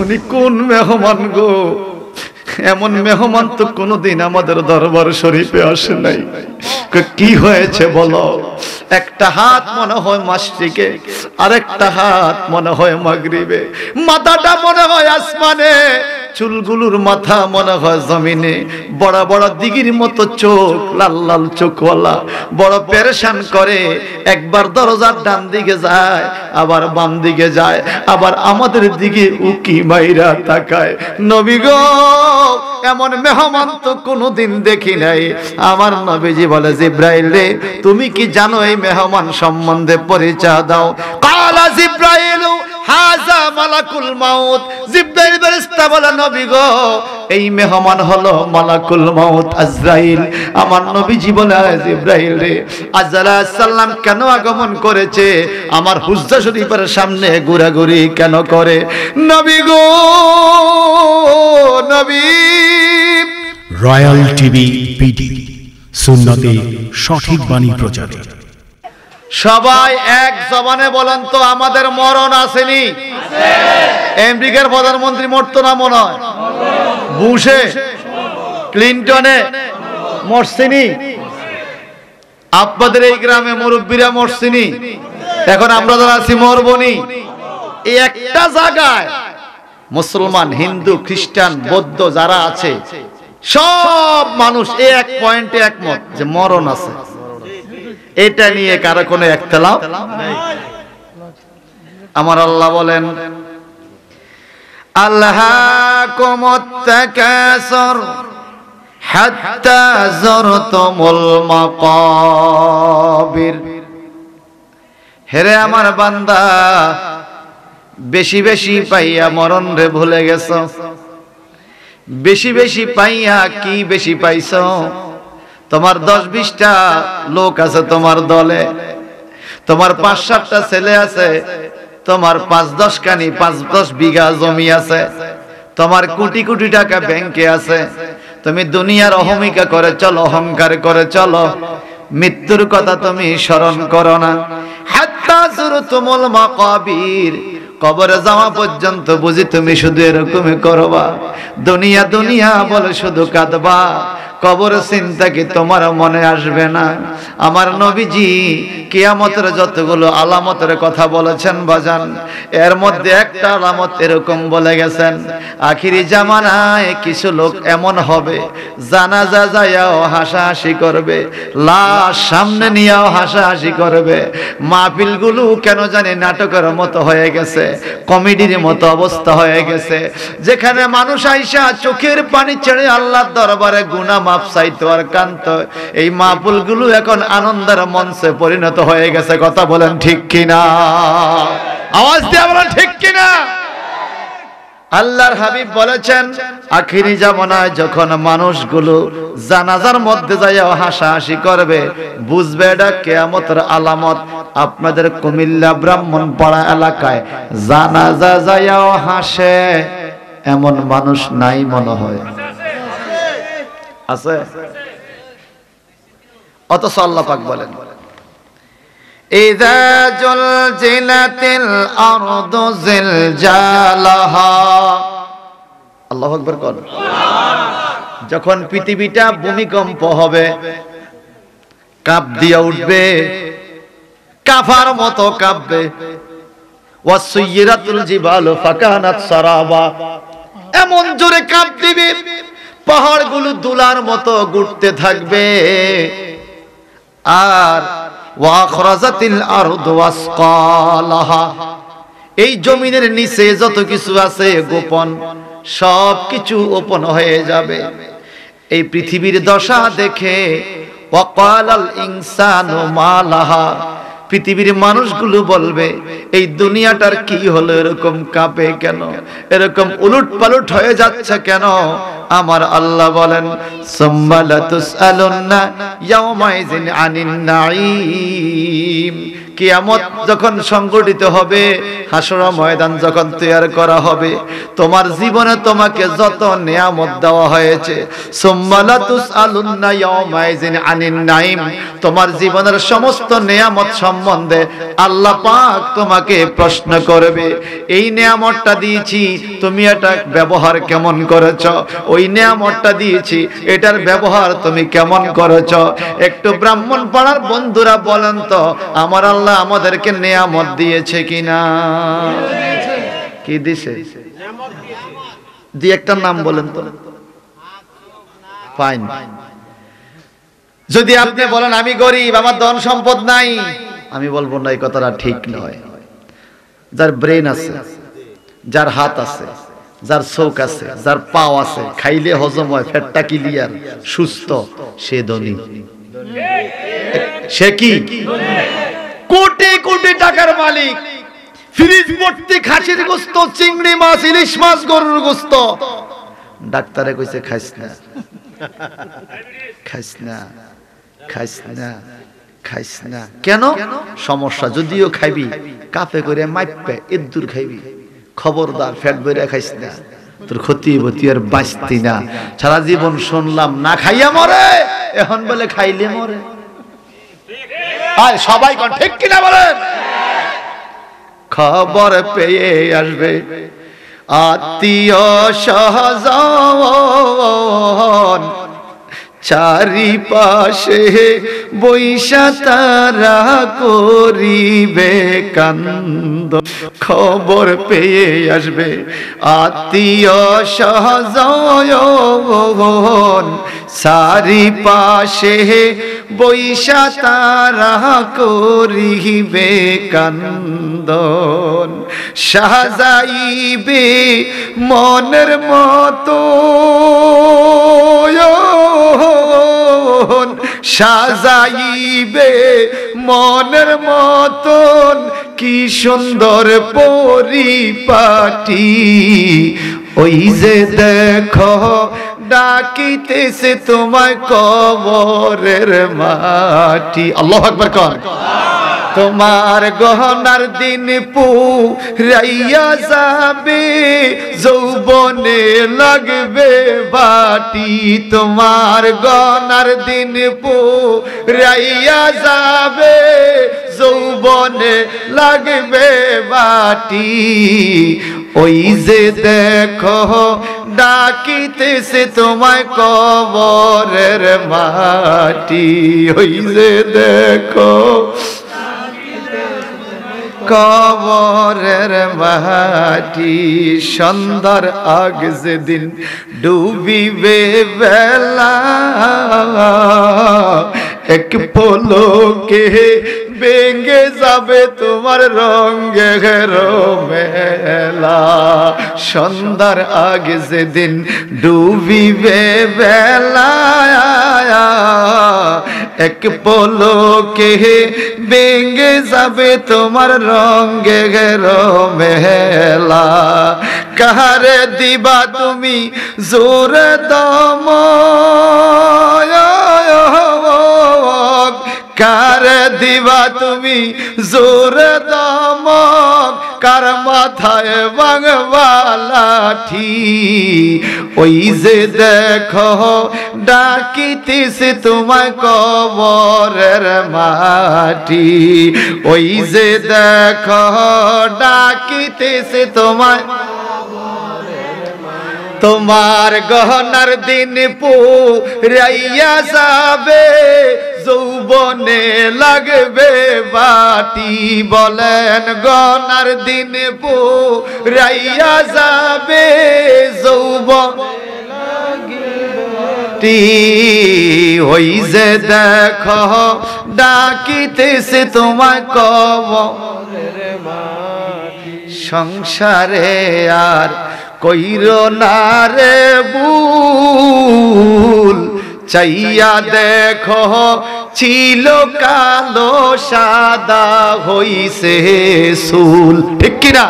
উনি কোন মেহমান গো? এমন মেহমান তো কোনোদিন আমাদের দরবার শরীফে আসে নাই। কি হয়েছে বলো? একটা হাত মনে হয় মাশরিকে, আরেকটা হাত মনে হয় মাগরিবে, মাথাটা মনে হয় আসমানে, চুলগুলোর মাথা মনে হয় জমিনে, বড় বড় দিঘির মতো চোখ, লাল লাল চোখওয়ালা, বড় পেরেশান করে। একবার দরজার ডান দিকে যায়, আবার বাম দিকে যায়, আবার আমাদের দিকে উকি মাইরা তাকায়। নবী গো, এমন মেহমান তো কোনোদিন দেখি নাই। আমার নবীজি বলে, জিব্রাইল রে, তুমি কি জানো এই মেহমান সম্বন্ধে? পরিচয় দাও। কালা জিব্রাইল হাযা মালাকুল মাউত। জিব্রাইল ফেরেশতা বলে, নবী গো, এই মেহমান হলো মালাকুল মাউত আজরাইল। আমার নবীজি বলে, জিব্রাইল রে, আজরাইল আলাইহিস সালাম কেন আগমন করেছে? আমার হুজরা শরীফের সামনে ঘোরাঘুরি কেন করে? নবী গো, নবী। রয়্যাল টিভি পিডি, সুন্নতে সঠিক বাণী প্রচারে। সবাই এক জবানে বলেন তো, আমাদের মরণ আসেনি? আমেরিকার প্রধানমন্ত্রী মরতো না মনে হয়? বুশে, ক্লিনটনে মরছিনি? আপনাদের এই গ্রামে মুরব্বীরা মরছিনি? এখন আমরা যারা আছি মরবনি। এই একটা জায়গায় মুসলমান, হিন্দু, খ্রিস্টান, বৌদ্ধ যারা আছে সব মানুষ এক পয়েন্টে একমত যে মরণ আছে। এটা নিয়ে কারো কোনো ইখতিলাফ নেই। আমার আল্লাহ বলেন, আল্লাহাকুমুত তাকাসুর হাত্তা যুরতুমুল মাকাবির। হেরে আমার বান্দা, বেশি বেশি পাইয়া মরণ রে ভুলে গেছো। বেশি বেশি পাইয়া কি বেশি পাইছো? তোমার 10-20টা লোক আছে তোমার দলে, তোমার 5-7টা ছেলে আছে, তোমার 5-10 কানি 5-10 বিঘা জমি আছে, তোমার কোটি কোটি টাকা ব্যাংকে আছে। তুমি দুনিয়ার অহমিকা করে চলো, অহংকার করে চলো, মৃত্যুর কথা তুমি স্মরণ করো না। হাত্তা যুরতুমুল মাকাবির, কবরে যাওয়া পর্যন্ত বুঝি তুমি শুধু এরকমই করবা? দুনিয়া দুনিয়া বলে শুধু কাঁদবা, কবরের চিন্তা কি তোমার মনে আসবে না? আমার নবীজি কিয়ামতের যতগুলো আলামতের কথা বলেছেন বাজান, এর মধ্যে একটা আলামত এরকম বলে গেছেন, আখিরি জামানায় কিছু লোক এমন হবে, জানাজা যায়াও হাসাহাসি করবে, লাশ সামনে নিয়েও হাসাহাসি করবে। মাহফিলগুলো কেন জানি নাটকের মতো হয়ে গেছে, কমেডির মতো অবস্থা হয়ে গেছে, যেখানে মানুষ আইসা চোখের পানি ছেড়ে আল্লাহর দরবারে গুনাহ মাফ চাইতো আর কাঁদতো। এই মাহফিলগুলো এখন আনন্দের মঞ্চে পরিণত হয়ে গেছে। কথা বলেন ঠিক কিনা? আওয়াজ দিয়ে বলেন ঠিক কিনা? আল্লাহর হাবিব বলেছেন, আখিরি জামানায় যখন মানুষগুলো জানাজার মধ্যে যাইয়া হাসাহাসি করবে, বুঝবে এটা কিয়ামতের আলামত। আপনাদের কুমিল্লা ব্রাহ্মণপাড়া এলাকায় জানাজা যাইয়াও হাসে এমন মানুষ নাই মনে হয়? আছে? অথচ আল্লাহ পাক বলেন, ইযা জুলজিলাতিল আরদু জিলজালাহা। আল্লাহু আকবার বল। যখন পৃথিবীটা ভূমিকম্প হবে, কাঁপ দিয়া উঠবে, কাফার মতো কাঁপবে। ওয়াসুয়িরাতুল জিবালু ফাকানাত সারাবা, এমন জোরে কাঁপ দিবে পাহাড়গুলো দুলার মতো ঘুরতে থাকবে। আর ওয়াখরাজাতিল আরদু ওয়াসকালাহা, এই জমিনের নিচে যত কিছু আছে গোপন, সব কিছু ওপেন হয়ে যাবে। এই পৃথিবীর দশা দেখে ওয়াকালাল ইনসানু মা লাহা, পৃথিবীর মানুষগুলো বলবে, এই দুনিয়াটার কি হলো, এরকম কাঁপে কেন, এরকম উলট পালট হয়ে যাচ্ছে কেন? আমার আল্লাহ বলেন, সুম্মা লাতুসআলুন্না ইয়াওমাইযিন আনিন নাঈম। কিয়ামত যখন সংগঠিত হবে, হাসর ময়দান যখন তৈরি করা হবে, তোমার জীবনে তোমাকে যত নিয়ামত দেওয়া হয়েছে, সুম্মা লা তুসআলুন্না ইয়াওমাইযিন আনিন নাঈম, তোমার জীবনের সমস্ত নিয়ামত সম্বন্ধে আল্লাহ পাক তোমাকে প্রশ্ন করবে। এই নিয়ামতটা দিয়েছি, তুমি এটা ব্যবহার কেমন করেছ? ওই নিয়ামতটা দিয়েছি, এটার ব্যবহার তুমি কেমন করেছ? একটু ব্রাহ্মণ পাড়ার বন্ধুরা বলেন তো, আমার আল্লাহ আমাদেরকে নিয়ামত দিয়েছে কিনা? কি দিছে? একটা নাম বলেন তো। ফাইন। যদি আপনি বলেন আমি গরিব, আমার ধন সম্পদ নাই, আমি বলবো না, এই কথাটা ঠিক নয়। যার ব্রেন আছে, যার হাত আছে, যার চোখ আছে, যার পাও আছে, খাইলে হজম হয়, পেটটা ক্লিয়ার, সুস্থ, সে ধনী। সে কি? কোটি কোটি টাকার মালিক, ফ্রিজ ভর্তি খাসির গোস্ত, চিংড়ি মাছ, ইলিশ মাছ, গরুর গোস্ত। ডাক্তারে কইছে খাইস না, খাইস না, খাইস না, খাইস না। কেন? সমস্যা। যদিও খাইবি, কাপে করে মাইপে এদুর খাইবি, খবরদার ফ্যাট বেড়ে খাইস না, তোর ক্ষতি হইব, তুই আর বাঁচতি না। সারা জীবন শুনলাম না খাইয়া মরে, এখন বলে খাইলে মরে। আর সবাই কোন ঠিক কিনা বলেন? খবর পেয়ে আসবে আত্মীয় স্বজন, চারিপাশে বৈশা তারা করিবে কান্দ। খবর পেয়ে আসবে আত্মীয় স্বজন, চারিপাশে বৈশা তারা করিবে কান্দন। সাজাইবে মনের মতো, সাজাইবে মনের মতন, কি সুন্দর পরিপাটি। ওই যে দেখো ডাকিতেছে তোমায় কবরের মাটি। আল্লাহু আকবার কর। তোমার গহনার দিন পুরাইয়া যাবে, যৌবনে লাগবে বাটি। তোমার গহনার দিন পুরাইয়া যাবে, যৌবনে লাগবে বাটি। ওই যে দেখো ডাকিতেছে তোমায় কবরের মাটি। ওই যে দেখো কবরের মাটি। সন্ধ্যার আগ যেদিন ডুবিবে বেলা, এক পলকে ভেঙে যাবে তোমার রঙের মেলা। সন্ধ্যার আগে যেদিন ডুবিবে বেলা, এক পলকে ভেঙে যাবে তোমার রঙের মেলা। কাহারে দিবা তুমি জোরে দম, কারে দিবা তুমি জোরে দমক, কার মাথায় ভাঙবা লাঠি। ওই যে দেখো ডাকিতেছে তোমায় কবরের মাটি। ওই যে দেখো ডাকিতেছে তোমায়। তোমার গহনার দিন পুরাইয়া যাবে, যৌবনে লাগবে বাটি। বলেন গহনার দিন পুরাইয়া যাবে, যৌবনে লাগবে। ওই যে দেখো ডাকিতেছে তোমায় কবরের মাটি। সংসারে আর কইরো না রে ভুল, চাইয়া দেখো ছিল কালো সাদা হইছে চুল। ঠিক কিনা?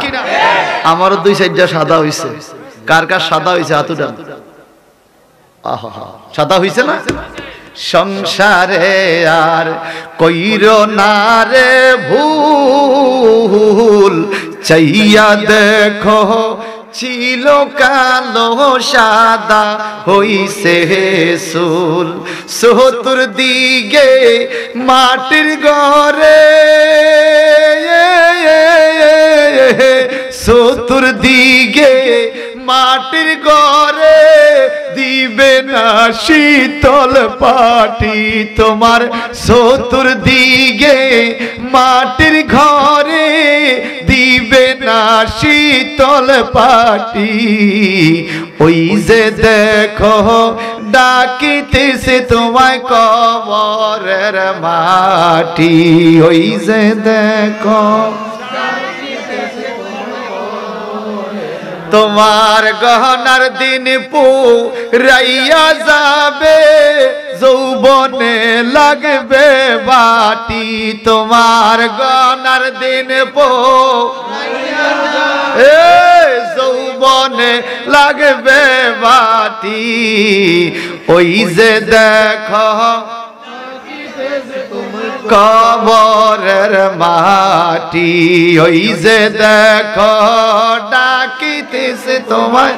আমারও দুই সাইডটা সাদা হইছে। কার কার সাদা হইছে হাত উঠান। আহা, সাদা হইছে না? সংসারে আর কইরো না রে ভুল চাইয়া দেখো ছিল কালো সাদা হইছে চুল চতুর্দিকে মাটির ঘরে চতুর্দিকে মাটির ঘরে দিবে না শীতল পাটি তোমার চতুর্দিকে মাটির ঘরে দিবে না শীতল পাটি ওই যে দেখো ডাকিতেছে তোমায় কবরের মাটি ওই যে দেখো তোমার গহনার দিন পুরাইয়া যাবে যৌবনে লাগবে বাটি তোমার গহনার দিন যৌবনে লাগবে বাটি ওই যে দেখো কবরের মাটি ওই যে দেখো ডাকিতেছে তোমায়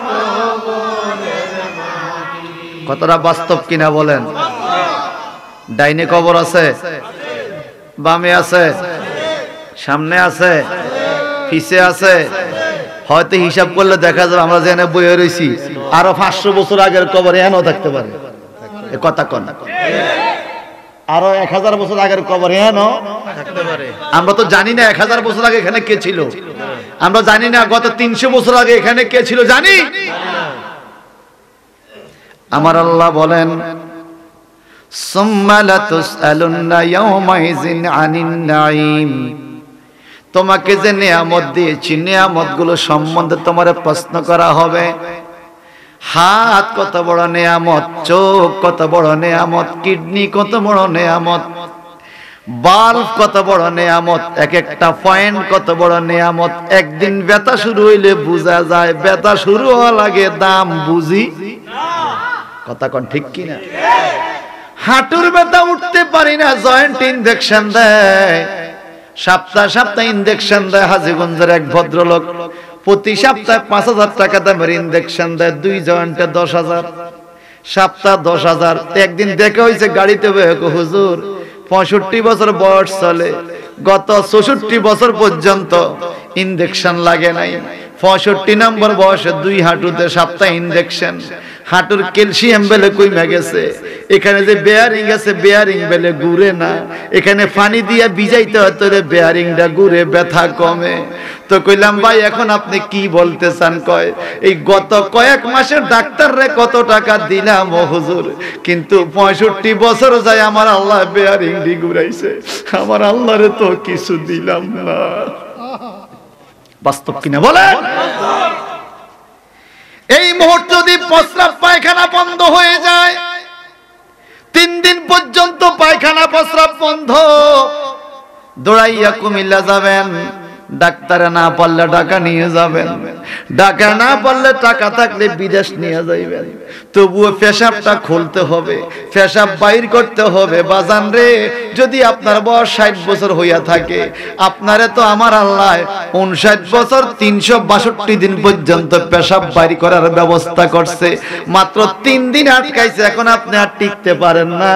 কতটা বাস্তব কিনা বলেন ডাইনে কবর আছে বামে আছে সামনে আছে পিছে আছে হয়তো হিসাব করলে দেখা যাবে আমরা যেখানে বইয়ে রয়েছি আরো 500 বছর আগের কবর এখনো থাকতে পারে এ কথা কোন আরো 1000 বছর আগের কবর এখনো থাকতে পারে আমরা তো জানি না 1000 বছর আগে এখানে কে ছিল আমরা জানি না গত 300 বছর আগে এখানে কে ছিল জানি আমার আল্লাহ বলেন সুম্মা লাতুসআলুন্না ইয়াওমাইযিন আনিন নাঈম তোমাকে যে নিয়ামত দিয়েছি নিয়ামতগুলো সম্বন্ধে তোমারে প্রশ্ন করা হবে হাত কত বড় নিয়ামত চোখ কত বড় নিয়ামত কিডনি কত বড় নিয়ামত বাল্ব কত বড় নিয়ামত এক একটা পয়েন্ট কত বড় নিয়ামত একদিন ব্যথা শুরু হইলে বোঝা যায় ব্যথা শুরু হওয়া লাগে দাম বুঝি কথা কোন ঠিক কি না হাঁটুর ব্যথা উঠতে পারি না জয়েন্ট ইনজেকশন দেয় সপ্তাহ সপ্তাহ ইনজেকশন দেয় হাজীগঞ্জের এক ভদ্রলোক প্রতি সপ্তাহে 5000 টাকা দামের ইনজেকশন দেয় 2 জয়েন্টে 10,000 সপ্তাহ 10,000 একদিন দেখা হয়েছে গাড়িতে হুজুর 65 বছর বয়স চলে গত 64 বছর পর্যন্ত ইনজেকশন লাগে নাই 65 নম্বর বয়সে 2 হাঁটুতে সপ্তাহে ইনজেকশন হাঁটুর ক্যালসিয়াম বেলে কইমা গেছে এখানে যে বেয়ারিং আছে বেয়ারিং বেলে ঘুরে না এখানে পানি দিয়া ভিজাইতে হয় তোরে বেয়ারিংটা ঘুরে ব্যথা কমে তো কইলাম ভাই এখন আপনি কি বলতে চান কয় এই গত কয়েক মাসের ডাক্তাররে কত টাকা দিলাম ও হুজুর কিন্তু 65 বছর যায় আমার আল্লাহ বেয়ারিং দি ঘুরাইছে আমার আল্লাহরে তো কিছু দিলাম না বাস্তব কিনা বলেন এই মুহূর্তে যদি প্রস্রাব পায়খানা বন্ধ হয়ে যায় 3 দিন পর্যন্ত পায়খানা প্রস্রাব বন্ধ দৌড়াইয়া কুমিল্লা যাবেন ডাক্তারে না পারলে টাকা নিয়ে যাবেন টাকা না পারলে টাকা থাকলে বিদেশ নিয়ে যাইবেন তবুও পেশাবটা খুলতে হবে পেশাব বাইর করতে হবে বাজান রে যদি আপনার বয়স 60 বছর হইয়া থাকে আপনারে তো আমার আল্লাহ 59 বছর 362 দিন পর্যন্ত পেশাব বাইর করার ব্যবস্থা করছে মাত্র 3 দিন আটকাইছে এখন আপনি আর টিকতে পারেন না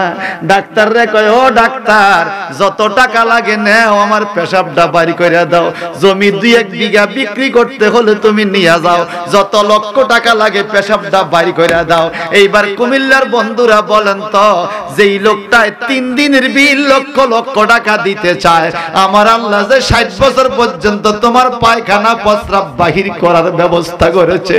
ডাক্তার রে কয় ও ডাক্তার যত টাকা লাগে নাও আমার পেশাবটা বাইর কইরা দাও জমি 2-1 বিঘা বিক্রি করতে হলে তুমি নিয়ে যাও যত লক্ষ টাকা লাগে পেশাবটা বাইর কইরা দাও এইবার কুমিল্লার বন্ধুরা বলেন তো যেই লোকটায় 3 দিনের বিল লক্ষ লক্ষ টাকা দিতে চায় আমার আল্লাহ যে 60 বছর পর্যন্ত তোমার পায়খানা প্রস্রাব বাহির করার ব্যবস্থা করেছে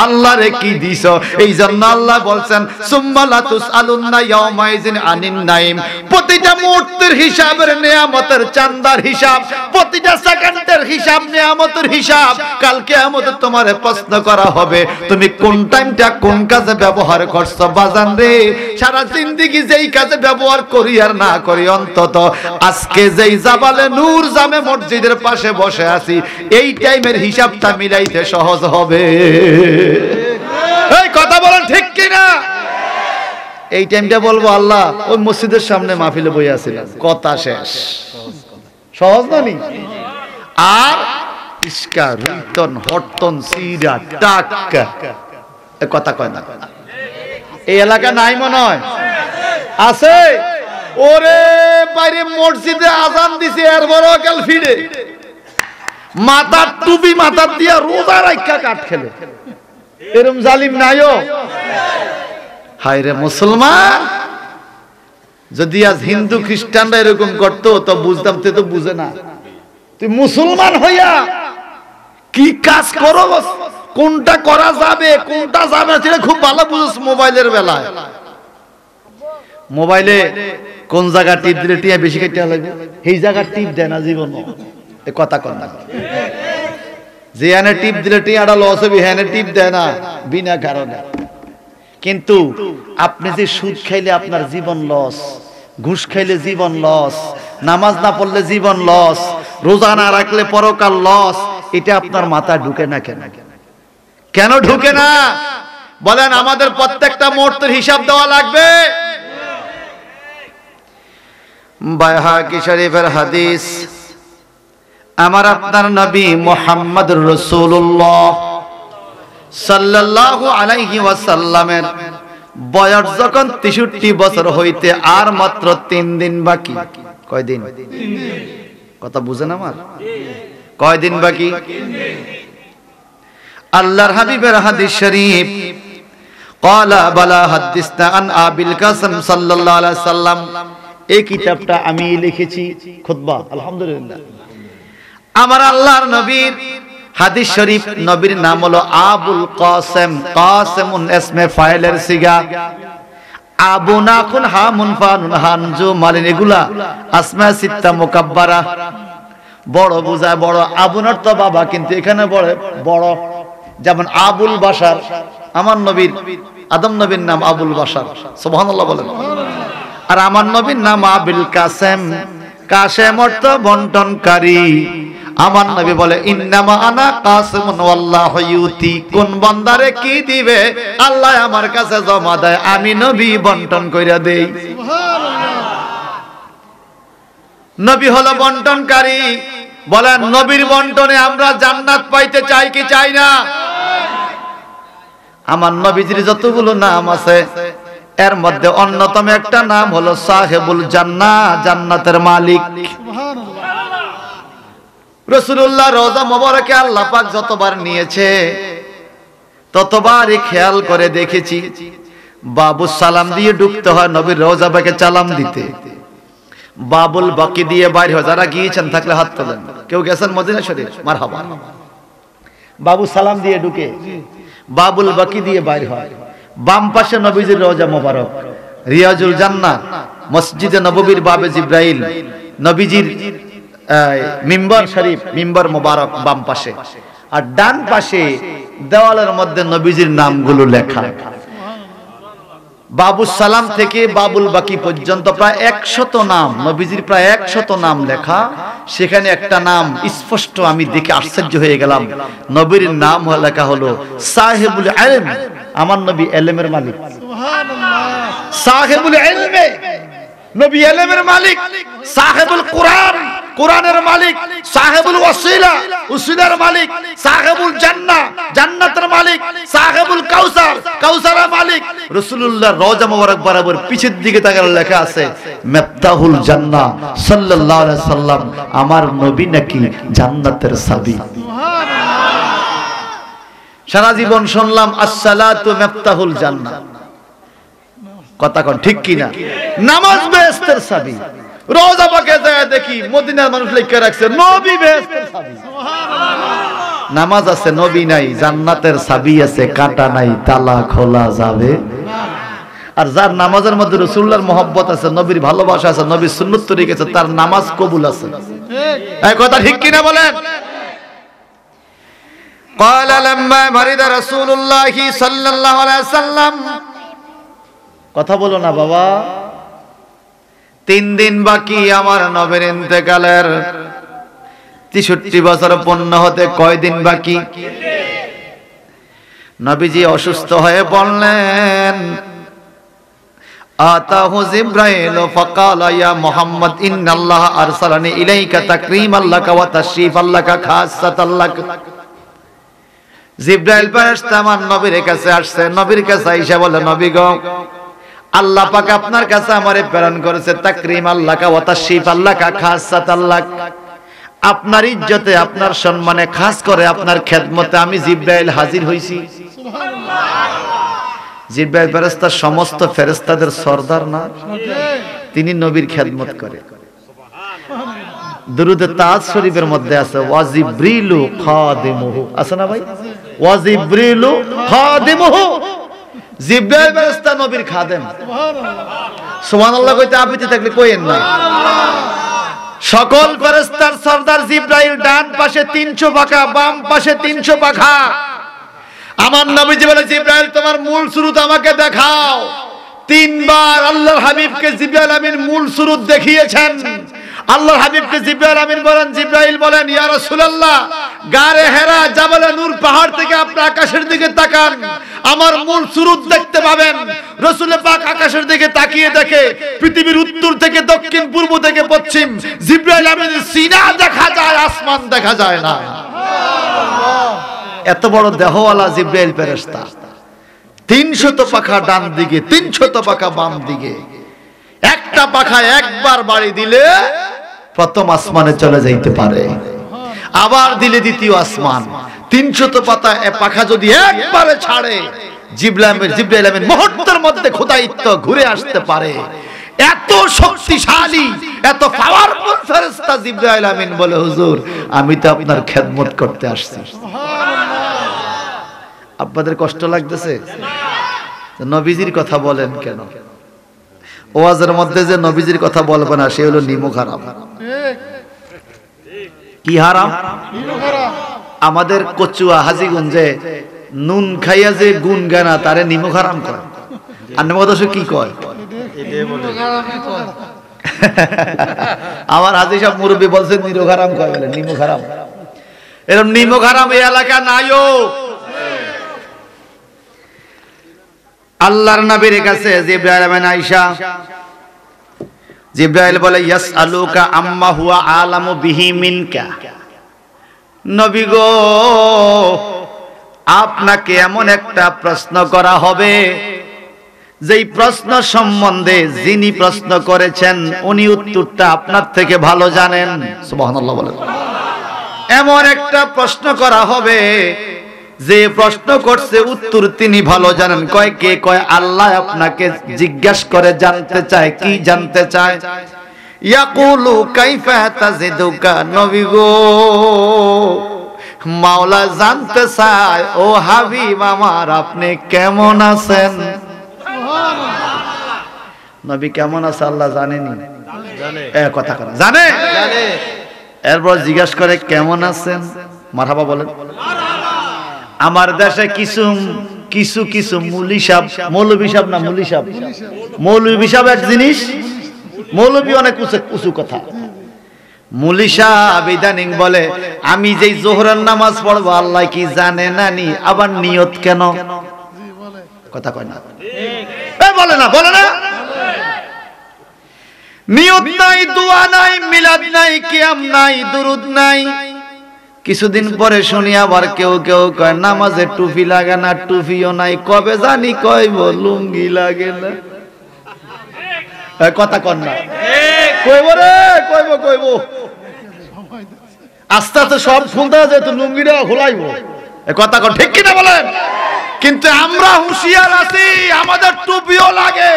আল্লাহরে কি দিছো এই জন্য আল্লাহ বলছেন সুম্মা লাতুসআলুন্না ইয়াওমাইযিন আনিন নাঈম প্রতিটা মুহূর্তের হিসাবের নিয়ামতের চান্দার হিসাব প্রতিটা সেকেন্ডের হিসাব নিয়ামতের হিসাব কাল কিয়ামতে তোমারে প্রশ্ন করা হবে তুমি কোন টাইমটা কোন কাজে ব্যবহার করছো বাজান রে সারা জিন্দেগি যেই কাজে ব্যবহার করি আর না করি অন্তত আজকে যেই জাবালে নূর জামে মসজিদের পাশে বসে আছি এই টাইমের হিসাবটা মিলাইতে সহজ হবে এই কথা বলেন ঠিক কি না এই টাইমটা বলবো আল্লাহ ওই মসজিদের সামনে মাহফিলে বই আছিলাম, কথা শেষ। সহজ না নি? আর ইস্কা রিতন হটন সিরা টাকা কথা কয় না। এই এলাকা নাই মনে হয়, আছে? ওরে বাইরে মসজিদে আজান দিছে আর বড় কাল ফিরে মাথার টুপি মাথার দিয়া রোজা রাখা কাট খেলে, এরম জালিম নাইও? হায় রে মুসলমান, যদি আজ হিন্দু খ্রিস্টানরা এরকম করতো তো বুঝতাম, তে তো বুঝে না। তুই মুসলমান হইয়া কি কাজ করো, কোনটা করা যাবে কোনটা যাবে না সেটা খুব ভালো বুঝছ। মোবাইলের বেলায় মোবাইলে কোন জায়গা টিপ দিলে টিয়া বেশি কেটে লাগবে, এই জায়গা টিপ দেয় না জীবন, এ কথা কন না। যে এনে টিপ দিলে টিয়াটা লস হবে, হ্যানে টিপ দেয় না বিনা কারণে। কিন্তু আপনি যে সুদ খাইলে আপনার জীবন লস, ঘুষ খাইলে জীবন লস, নামাজ না পড়লে জীবন লস, রোজা না রাখলে পরকাল লস, এটা আপনার মাথায় ঢুকে না কেন? কেন ঢুকে না বলেন? আমাদের প্রত্যেকটা মুহূর্তের হিসাব দেওয়া লাগবে। বাইহাকি শরীফের হাদিস, আমার আপনার নবী মুহাম্মদুর রাসূলুল্লাহ সাল্লাল্লাহু আলাইহি ওয়াসাল্লামের বয়স যখন 63 বছর হইতে আর মাত্র 3 দিন বাকি। কয় দিন? কথা বুঝেন আমার? কয় দিন বাকি? আল্লাহর হাবিবের হাদিস শরীফ, ক্বালা বালা হাদিসনা আন আবিল কাসম সাল্লাল্লাহু আলাইহি ওয়াসাল্লাম। এই কিতাবটা আমি লিখেছি, খুতবা, আলহামদুলিল্লাহ। আমার আল্লাহর নবীর হাদিস শরীফ, নবীর নাম হলো আবুল কাসেম। কাসেমুন ইসমে ফাইলের সিগা, আবু নাকুন হামুন ফানুন হানজু মালিন, এগুলা আসমা সিত্তা মুকাব্বারা, বড় বুঝায় বড়। আবুন অর্থ বাবা, কিন্তু এখানে বড়। যেমন আবুল বাশার, আমার নবীর আদম নবীর নাম আবুল বাশার, সুবহানাল্লাহ বলেন। আর আমার নবীর নাম আবুল কাসেম। কাসেম অর্থ বন্টনকারী। আমার নবী বলে ইন্নামা আনা কাসিমুন ওয়াল্লাহু ইউতি, কোন বান্দারে কি দিবে আল্লাহ আমার কাছে জমা দেয়, আমি নবী বন্টন কইরা দেই। নবী হলো বন্টনকারী। বলেন নবীর বন্টনে আমরা জান্নাত পাইতে চাই কি চাই না? আমার নবীজির যতগুলো নাম আছে এর মধ্যে অন্যতম একটা নাম হলো সাহেবুল জান্নাহ, জান্নাতের মালিক। রাসূলুল্লাহ রওজা মোবারকে আল্লাহ পাক যতবার নিয়েছে ততবারই খেয়াল করে দেখেছি বাবু সালাম দিয়ে ঢুকতে হয়, নবীর রওজা পাকে সালাম দিতে। বাবুল বাকি দিয়ে বাইর হয়। যারা গিয়েছেন থাকলে হাত তোলেন। কেউ গেছেন মদিনা শরীফ? মারহাবা। বাবু সালাম দিয়ে ঢুকে, বাবুল বাকি দিয়ে বাইর হয়। বাম পাশে নবীজির রওজা মোবারক, রিয়াজুল জান্নাহ, মসজিদে নববীর বাবে জিব্রাইল, নবীজির মিম্বার শরীফ, মিম্বার মোবারক বাম পাশে। আর ডান পাশে দেওয়ালের মধ্যে নবীজির নামগুলো লেখা। বাবু সালাম থেকে বাবুল বাকি পর্যন্ত প্রায় 100 নাম, নবীজির প্রায় 100 নাম লেখা। সেখানে একটা নাম স্পষ্ট আমি দেখে আশ্চর্য হয়ে গেলাম। নবীর নাম লেখা হলো সাহেবুল ইলম। আমার নবী ইলমের মালিক, সুবহানাল্লাহ। সাহেবুল ইলমে, নবী ইলমের মালিক। সাহেবুল কুরআন, কুরআনের মালিক। সাহেবুল ওয়াসিলা, ওয়াসিলার মালিক। সাহেবুল জান্নাহ, জান্নাতের মালিক। সাহেবুল কাউসার, কাউসারের মালিক। রাসূলুল্লাহ রওজা মোবারক বরাবর পিছের দিকে তাকালে লেখা আছে মিফতাহুল জান্নাহ সাল্লাল্লাহু আলাইহি সাল্লাম। আমার নবী নাকি জান্নাতের চাবি, সুবহানাল্লাহ। সারা জীবন শুনলাম আসসালাতু মিফতাহুল জান্নাহ, কথা কোন ঠিক কি না? নামাজ বেহেশতের চাবি। রওজা পাকে যায় দেখি মদিনার মানুষ লিখে রাখছে নবী বেহেশতের চাবি, সুবহানাল্লাহ। নামাজ আছে, নবী নাই। জান্নাতের চাবি আছে, কাঁটা নাই, তালা খোলা যাবে না। আর যার নামাজের মধ্যে রাসূলুল্লাহর মহব্বত আছে, নবীর ভালোবাসা আছে, নবীর সুন্নাত তরিকা আছে, তার নামাজ কবুল আছে। এই কথা ঠিক কি না বলেন? ক্বালা লাম্মা মারিদা রাসূলুল্লাহ সাল্লাল্লাহু আলাইহি ওয়াসাল্লাম। কথা বলো না বাবা। 3 দিন বাকি আমার নবীর ইন্তেকালের। 63 বছর পূর্ণ হতে কয় দিন বাকি? নবীজি অসুস্থ হয়ে পড়লেন। আতাহু জিব্রাইল ফাকালা ইয়া মুহাম্মদ ইন্নাল্লাহা আরসালানি ইলাইকা তাকরীমান লাকা ওয়া তাশরীফান লাকা খাসসাতান লাক। জিব্রাইল ফেরেশতা আমার নবীর কাছে আসছে, নবীর কাছে আইসা বলে, নবী গো, আল্লাহ পাক আপনার কাছে আমারে প্রেরণ করেছে তাকরীমান লাকা ওয়া তাশরীফান লাকা খাসসাতান লাক, আপনার ইজ্জতে আপনার সম্মানে খাস করে আপনার খেদমতে আমি জিব্রাইল হাজির হইছি। জিব্রাইল ফেরেশতা সমস্ত ফেরেশতাদের সরদার না, তিনি নবীর খেদমত করে। দুরুদে তাজ শরীফের মধ্যে আছে ওয়া জিবরিলু খাদিমুহু, আছে না ভাই? ওয়া জিবরিলু খাদিমুহু, জিব্রাইল ফেরেশতা নবীর খাদেম। সুবহানাল্লাহ কইতে আপত্তি থাকলে কইেন না। সকল ফেরেশতার সরদার জিব্রাইল, ডান পাশে 300 পাখা, বাম পাশে 300 পাখা। আমার নবীজি বলে, জিব্রাইল তোমার মূল সুরত আমাকে দেখাও। 3 বার আল্লাহর হাবিবকে জিব্রাইল আমিন মূল সুরত দেখিয়েছেন। আল্লাহর হাবিবকে জিব্রাইল আমিন বলেন, জিব্রাইল বলেন, ইয়া রাসূলুল্লাহ, গারে হেরা জাবালে নূর পাহাড় থেকে আপনি আকাশের দিকে তাকান, আমার মূল সুরত দেখতে পাবেন। রাসূল পাক আকাশের দিকে তাকিয়ে দেখে পৃথিবীর উত্তর থেকে দক্ষিণ, পূর্ব থেকে পশ্চিম জিব্রাইল আমিনের সিনা দেখা যায়, আসমান দেখা যায় না। এত বড় দেহওয়ালা জিব্রাইল ফেরেশতা, 300 পাখা ডান দিকে, 300 পাখা বাম দিকে। একটা পাখা একবার বাড়ি দিলে প্রথম আসমানে চলে যাইতে পারে, আবার দিলে দ্বিতীয় আসমান। 300 পাখা যদি একবারে ছাড়ে, জিব্রাইল আমিন মুহূর্তের মধ্যে খোদাইত্ব ঘুরে আসতে পারে। এত শক্তিশালী, এত পাওয়ারফুল ফেরেশতা জিব্রাইল আমিন বলে, হুজুর আমি তো আপনার খেদমত করতে আসছি। আপনাদের কষ্ট লাগতেছে? নবীজির কথা বলেন কেন? ওয়াজের মধ্যে যে নবীজির কথা বলবে না, সে হলো নিমক হারাম। কি হারাম? আমাদের কচুয়া হাজীগঞ্জে নুন খাইয়া যে গুণ গানা, তারে নিমক হারাম কয়। আর নেমদর্শক কি কয়? আমার হাজী সাহেব মুরব্বী বলছেন নিমক হারাম কয়, বলে নিমক হারাম। এরকম নিমক হারাম এই এলাকা নাইও। আল্লাহর নবীর কাছে জিব্রাইল আমিন আয়েশা, জিব্রাইল বলে, ইয়াসআলুকা আম্মা হুয়া আলামু বিহি মিনকা। নবী গো, আপনাকে এমন একটা প্রশ্ন করা হবে, যেই প্রশ্ন সম্বন্ধে যিনি প্রশ্ন করেছেন উনি উত্তরটা আপনার থেকে ভালো জানেন। সুবহানাল্লাহ বলেন। এমন একটা প্রশ্ন করা হবে, যে প্রশ্ন করছে উত্তর তিনি ভালো জানেন। কয় কে? কয় আল্লাহ আপনাকে জিজ্ঞাসা করে জানতে চায়। কি জানতে চায়? ইয়াকুলু কাইফা তাজিদুকা। নবী গো, মাওলা জানতে চায়, ও হাবিব আমার আপনি কেমন আছেন? নবী কেমন আছে আল্লাহ জানেনি? জানে। কথা কথা জানে, জানে। এরপর জিজ্ঞাসা করে কেমন আছেন? মারহাবা বলেন। আমার দেশে কিছু কিছু কিছু মৌলবী সাহেব না, মৌলবী সাহেব এক জিনিস, মৌলবী অনেক উঁচু কথা। মৌলবী সাহেব ইদানিং বলে, আমি যেই জোহরের নামাজ পড়বো আল্লাহ কি জানে না নি, আবার নিয়ত কেন? কথা কয় না, বলে না, বলে না। নিয়ত নাই, দোয়া নাই, মিলাদ নাই, কিয়াম নাই, দুরুদ নাই। কিছুদিন পরে শুনি আবার কেউ কেউ কয় নামাজে টুপি লাগে না, টুপিও নাই। কবে জানি কইব লুঙ্গি লাগে না। কথা কন না, কইব রে, কইব। আস্তে আস্তে সব খুলতে যেত, লুঙ্গিটা খোলাইব। কথা কন, ঠিক কিনা বলেন? কিন্তু আমরা হুঁশিয়ার আছি, আমাদের টুপিও লাগে,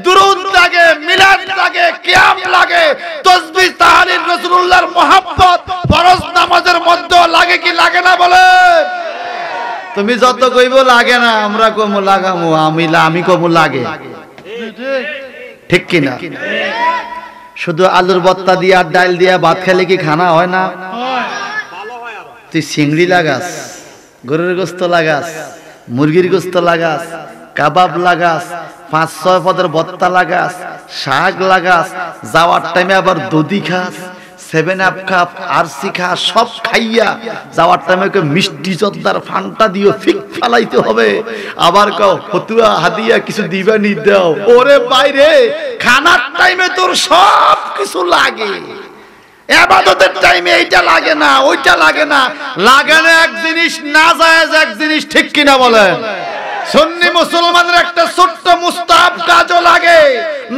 দুরুদ লাগে, মিলাদ লাগে, কিয়াম লাগে, তাসবিহ তাহলিল, রাসূলুল্লাহর মুহাব্বত ফরজ নামাজের মধ্যে লাগে কি লাগে না বলেন? তুমি যত কইবো লাগে না, আমরা কমু লাগামু, আমি কমু লাগে। ঠিক কিনা? শুধু আলুর ভর্তা দিয়া আর ডাল দিয়া ভাত খেলে কি খানা হয় না? তুই চিংড়ি লাগাস, গরুর গোশত লাগাস, মুরগির গোশত লাগাস, কাবাব লাগাস, 5-6 পদের ভর্তা লাগাস, শাক লাগাস, যাওয়ার টাইমে আবার দধি খাস, সেভেন আপ কাপ আরসি খা সব খাইয়া যাওয়ার টাইমে মিষ্টি জর্দার ফান্টা দিও ফিক ফালাইতে হবে, আবার কও ফতুয়া হাদিয়া কিছু দিবা নি দাও। ওরে বাইরে, খানার টাইমে তোর সব কিছু লাগে, ইবাদতের টাইমে এইটা লাগে না ওইটা লাগে না, লাগে না এক জিনিস নাজায়েজ এক জিনিস, ঠিক কিনা বলেন? সুন্নি মুসলমানের একটা ছোট্ট মুস্তাহাব কাজও লাগে,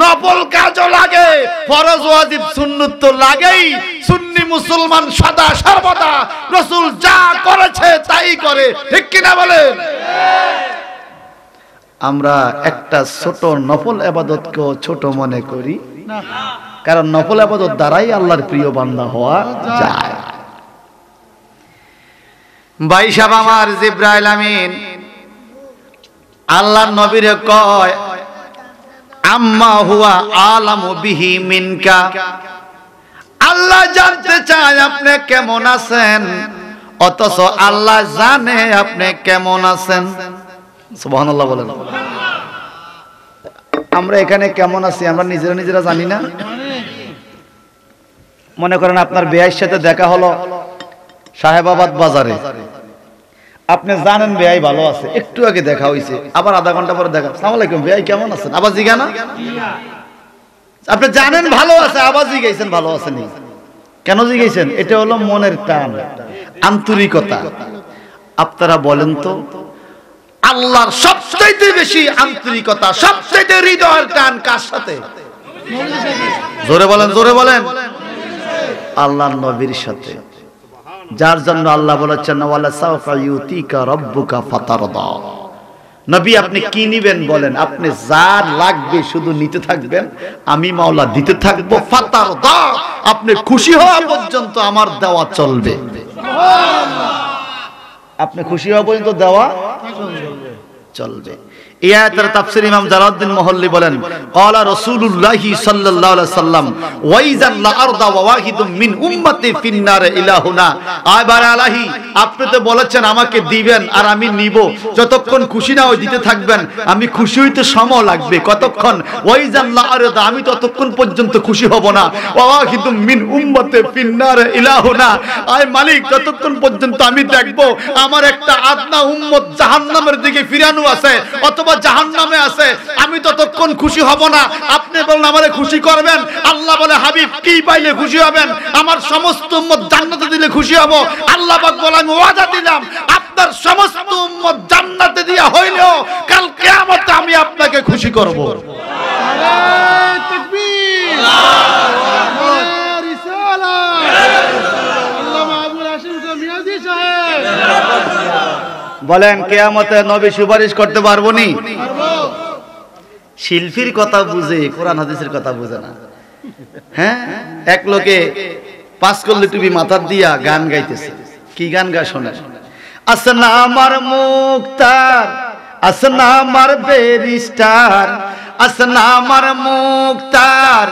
নফল কাজও লাগে, ফরজ ওয়াজিব সুন্নাত তো লাগেই। সুন্নি মুসলমান সদা সর্বদা রাসূল যা করেছে তাই করে, ঠিক কিনা বলেন? আমরা একটা ছোট নফল ইবাদতকেও ছোট মনে করি না, কারণ নফল ইবাদত দ্বারাই আল্লাহর প্রিয় বান্দা হওয়া যায়। ভাই সাহেব আমার জিবরাইল আমিন আল্লাহর নবীরে কয় আম্মা হুয়া আলামু বিহি মিনকা, আল্লাহ জানতে চায় আপনি কেমন আছেন, অথচ আল্লাহ জানে আপনি কেমন আছেন। সুবহানাল্লাহ বলেন। আমরা এখানে কেমন আছি আমরা নিজেরা জানি না। মনে করেন আপনার বেয়াইয়ের সাথে দেখা হলো সাহেবাবাদ বাজারে, আপনি জানেন বেয়াই ভালো আছে, একটু আগে দেখা হইছে, আবার আধা ঘন্টা পরে দেখা, আসসালামু আলাইকুম বেয়াই কেমন আছেন, আবার জিজ্ঞাসা না, আপনি জানেন ভালো আছে, আবার জিজ্ঞাসেন ভালো আছেন। কেন জিজ্ঞাসেন? এটা হলো মনের টান, আন্তরিকতা। আপনারা বলেন তো আল্লাহর সবচাইতে বেশি আন্তরিকতা, সবচাইতে হৃদয়ের টান কার সাথে? জোরে বলেন, জোরে বলেন। আল্লাহর নবীর সাথে, যার জন্য আল্লাহ বলেছেন ওয়ালা সাওফা ইউতিকা রাব্বুকা ফাতারদা। নবী আপনি কি নিবেন বলেন, আপনি যা লাগবে শুধু নিতে থাকবেন, আমি মাওলা দিতে থাকব। ফাতারদা, আপনি খুশি হওয়া পর্যন্ত আমার দেওয়া চলবে। আপনি খুশি হওয়া পর্যন্ত দেওয়া চলবে। এই আয়াতের তাফসীর ইমাম জালালউদ্দিন মুহল্লি বলেন ক্বালা রাসূলুল্লাহি সাল্লাল্লাহু আলাইহি সাল্লাম ওয়াইজান লা আরদা ওয়া ওয়াহিদুম মিন উম্মতি ফিন্নার ইলাহুনা। আবার আলাহি, আপনি তো বলেছেন আমাকে দিবেন আর আমি নিব, যতক্ষণ খুশি না হই দিতে থাকবেন, আমি খুশি হইতে সময় লাগবে কতক্ষণ? ওয়াইজান লা আরদা, আমি ততক্ষণ পর্যন্ত খুশি হব না। ওয়া ওয়াহিদুম মিন উম্মতি ফিন্নার ইলাহুনা, আয় মালিক যতক্ষণ পর্যন্ত আমি দেখব আমার একটা আদনা উম্মত জাহান্নামের দিকে ফিরানো আছে অথবা জাহান্নামে আছে, আমি ততক্ষণ খুশি হব না। আপনি বলেন আমারে খুশি করবেন, আল্লাহ বলে হাবিব কি পাইলে খুশি হবেন? আমার সমস্ত উম্মত জান্নাতে দিলে খুশি হব। আল্লাহ পাক বলে আমি ওয়াদা দিলাম আপনার সমস্ত উম্মত জান্নাতে দিয়া হইলেও কাল কিয়ামতে আমি আপনাকে খুশি করব। নারে তাকবীর, নারে রিসালাত, আল্লামা আবুল হাশিম মিয়াজি সাহেব বলেন কিয়ামতে নবী সুপারিশ করতে পারবো নি? শিল্পীর কথা বুঝে, কোরআন হাদিসের কথা বুঝে না। হ্যাঁ, এক লোকে পাঁচ কল্লি টুপি মাথার দিয়া গান গাইতেছে। কি গান গা শোনে? আসনা আমার মুক্তার, আসনা আমার ব্যারিস্টার, আসনা আমার মুক্তার,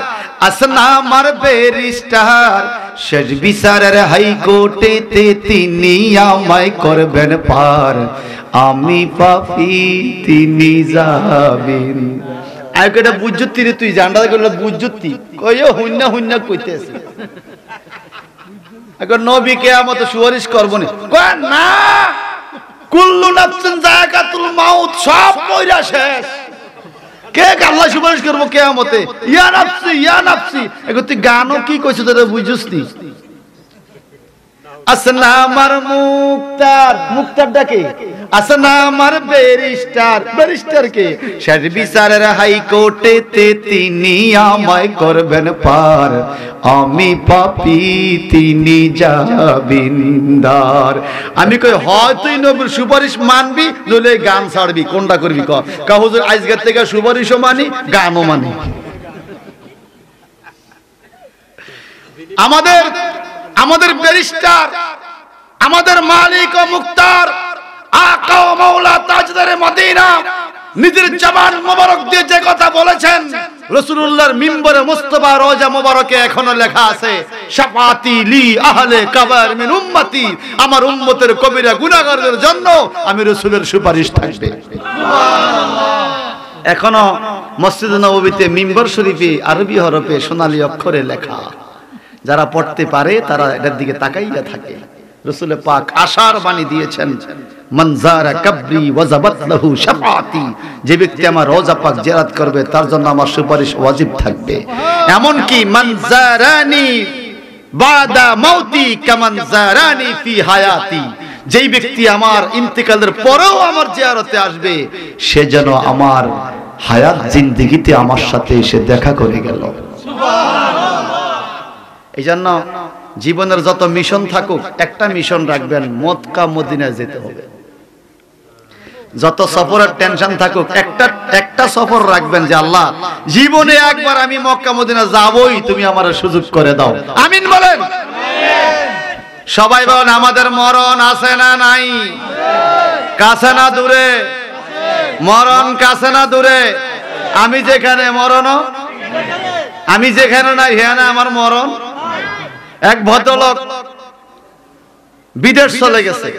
আসনা আমার ব্যারিস্টার, শেষ বিচারের হাইকোর্টেতে তিনি আমায় করবেন পার, আমি পাপী তিনি জামিন। আর কেটা বুঝতি রে, তুই জানডা করলে বুঝতি কইও হুন্না হুন্না কইতেছে। এখন নবী কিয়ামত সুপারিশ করব না, কয় না, কুল্লু নাফসিন যায়কাতুল মাউত, সব মইরা শেষ। কে আল্লাহ সুপারিশ করবো কিয়ামতে? ইয়া নাফসি ইয়া নাফসি। এখন তুই গানও কি কইছ তোরা বুঝছস? আসনা আমার মুক্তার, মুক্তার ডাকে আসনা আমার ব্যারিস্টার, ব্যারিস্টার কে? শেষ বিচারের হাইকোর্টেতে তিনি আমায় করবেন পার, আমি পাপী তিনি জামিনদার। আমি কই হয় তুই নবীর সুপারিশ মানবি, নইলে গান ছাড়বি, কোনটা করবি? কা হুজুর আজকের থেকে সুপারিশও মানি গানও মানি। আমাদের ব্যারিস্টার, আমাদের মালিক ও মুক্তার আকা ও মাওলা তাজদারে মদিনা নিজের জবান মোবারক দিয়ে যে কথা বলেছেন, রাসূলুল্লাহর মিম্বরে মুস্তাফা রওজা মোবারকে এখনো লেখা আছে, শাফাতি লি আহলে কাবার মিন উম্মতি, আমার উম্মতের কবিরা গুনাহগারদের জন্য আমি রাসূলের সুপারিশ থাকবে। সুবহানাল্লাহ। এখনো মসজিদে নববীতে মিম্বর শরীফে আরবি হরফে সোনালী অক্ষরে লেখা, যারা পড়তে পারে তারা এটার দিকে তাকাইয়া থাকে। রাসূল পাক আশার বাণী দিয়েছেন, মান যারা কবরি ওয়াজাবাত লাহু শাফাআতি, যে ব্যক্তি আমার রওজা পাক জিয়ারত করবে তার জন্য আমার সুপারিশ ওয়াজিব থাকবে। এমন কি মান যারানি বাদা মাউতি কামান যারানি ফি হায়াতি, যেই ব্যক্তি আমার ইন্তেকালের পরেও আমার জিয়ারতে আসবে সে যেন আমার হায়াত জিন্দেগিতে আমার সাথে এসে দেখা করে গেল। এই জন্য জীবনের যত মিশন থাকুক একটা মিশন রাখবেন, মক্কা মদিনায় যেতে হবে। যত সফরের টেনশন থাকুক একটা সফর রাখবেন যে আল্লাহ জীবনে একবার আমি মক্কা মদিনা যাবই, তুমি আমার সুযোগ করে দাও। আমিন বলেন। সবাই বলেন আমাদের মরণ আছে না নাই? কাছে না দূরে? মরণ কাছে না দূরে? আমি যেখানে মরণ, আমি যেখানে নাই হেনা আমার মরণ। এক ভদ্রলোক বিদেশ চলে গেছে,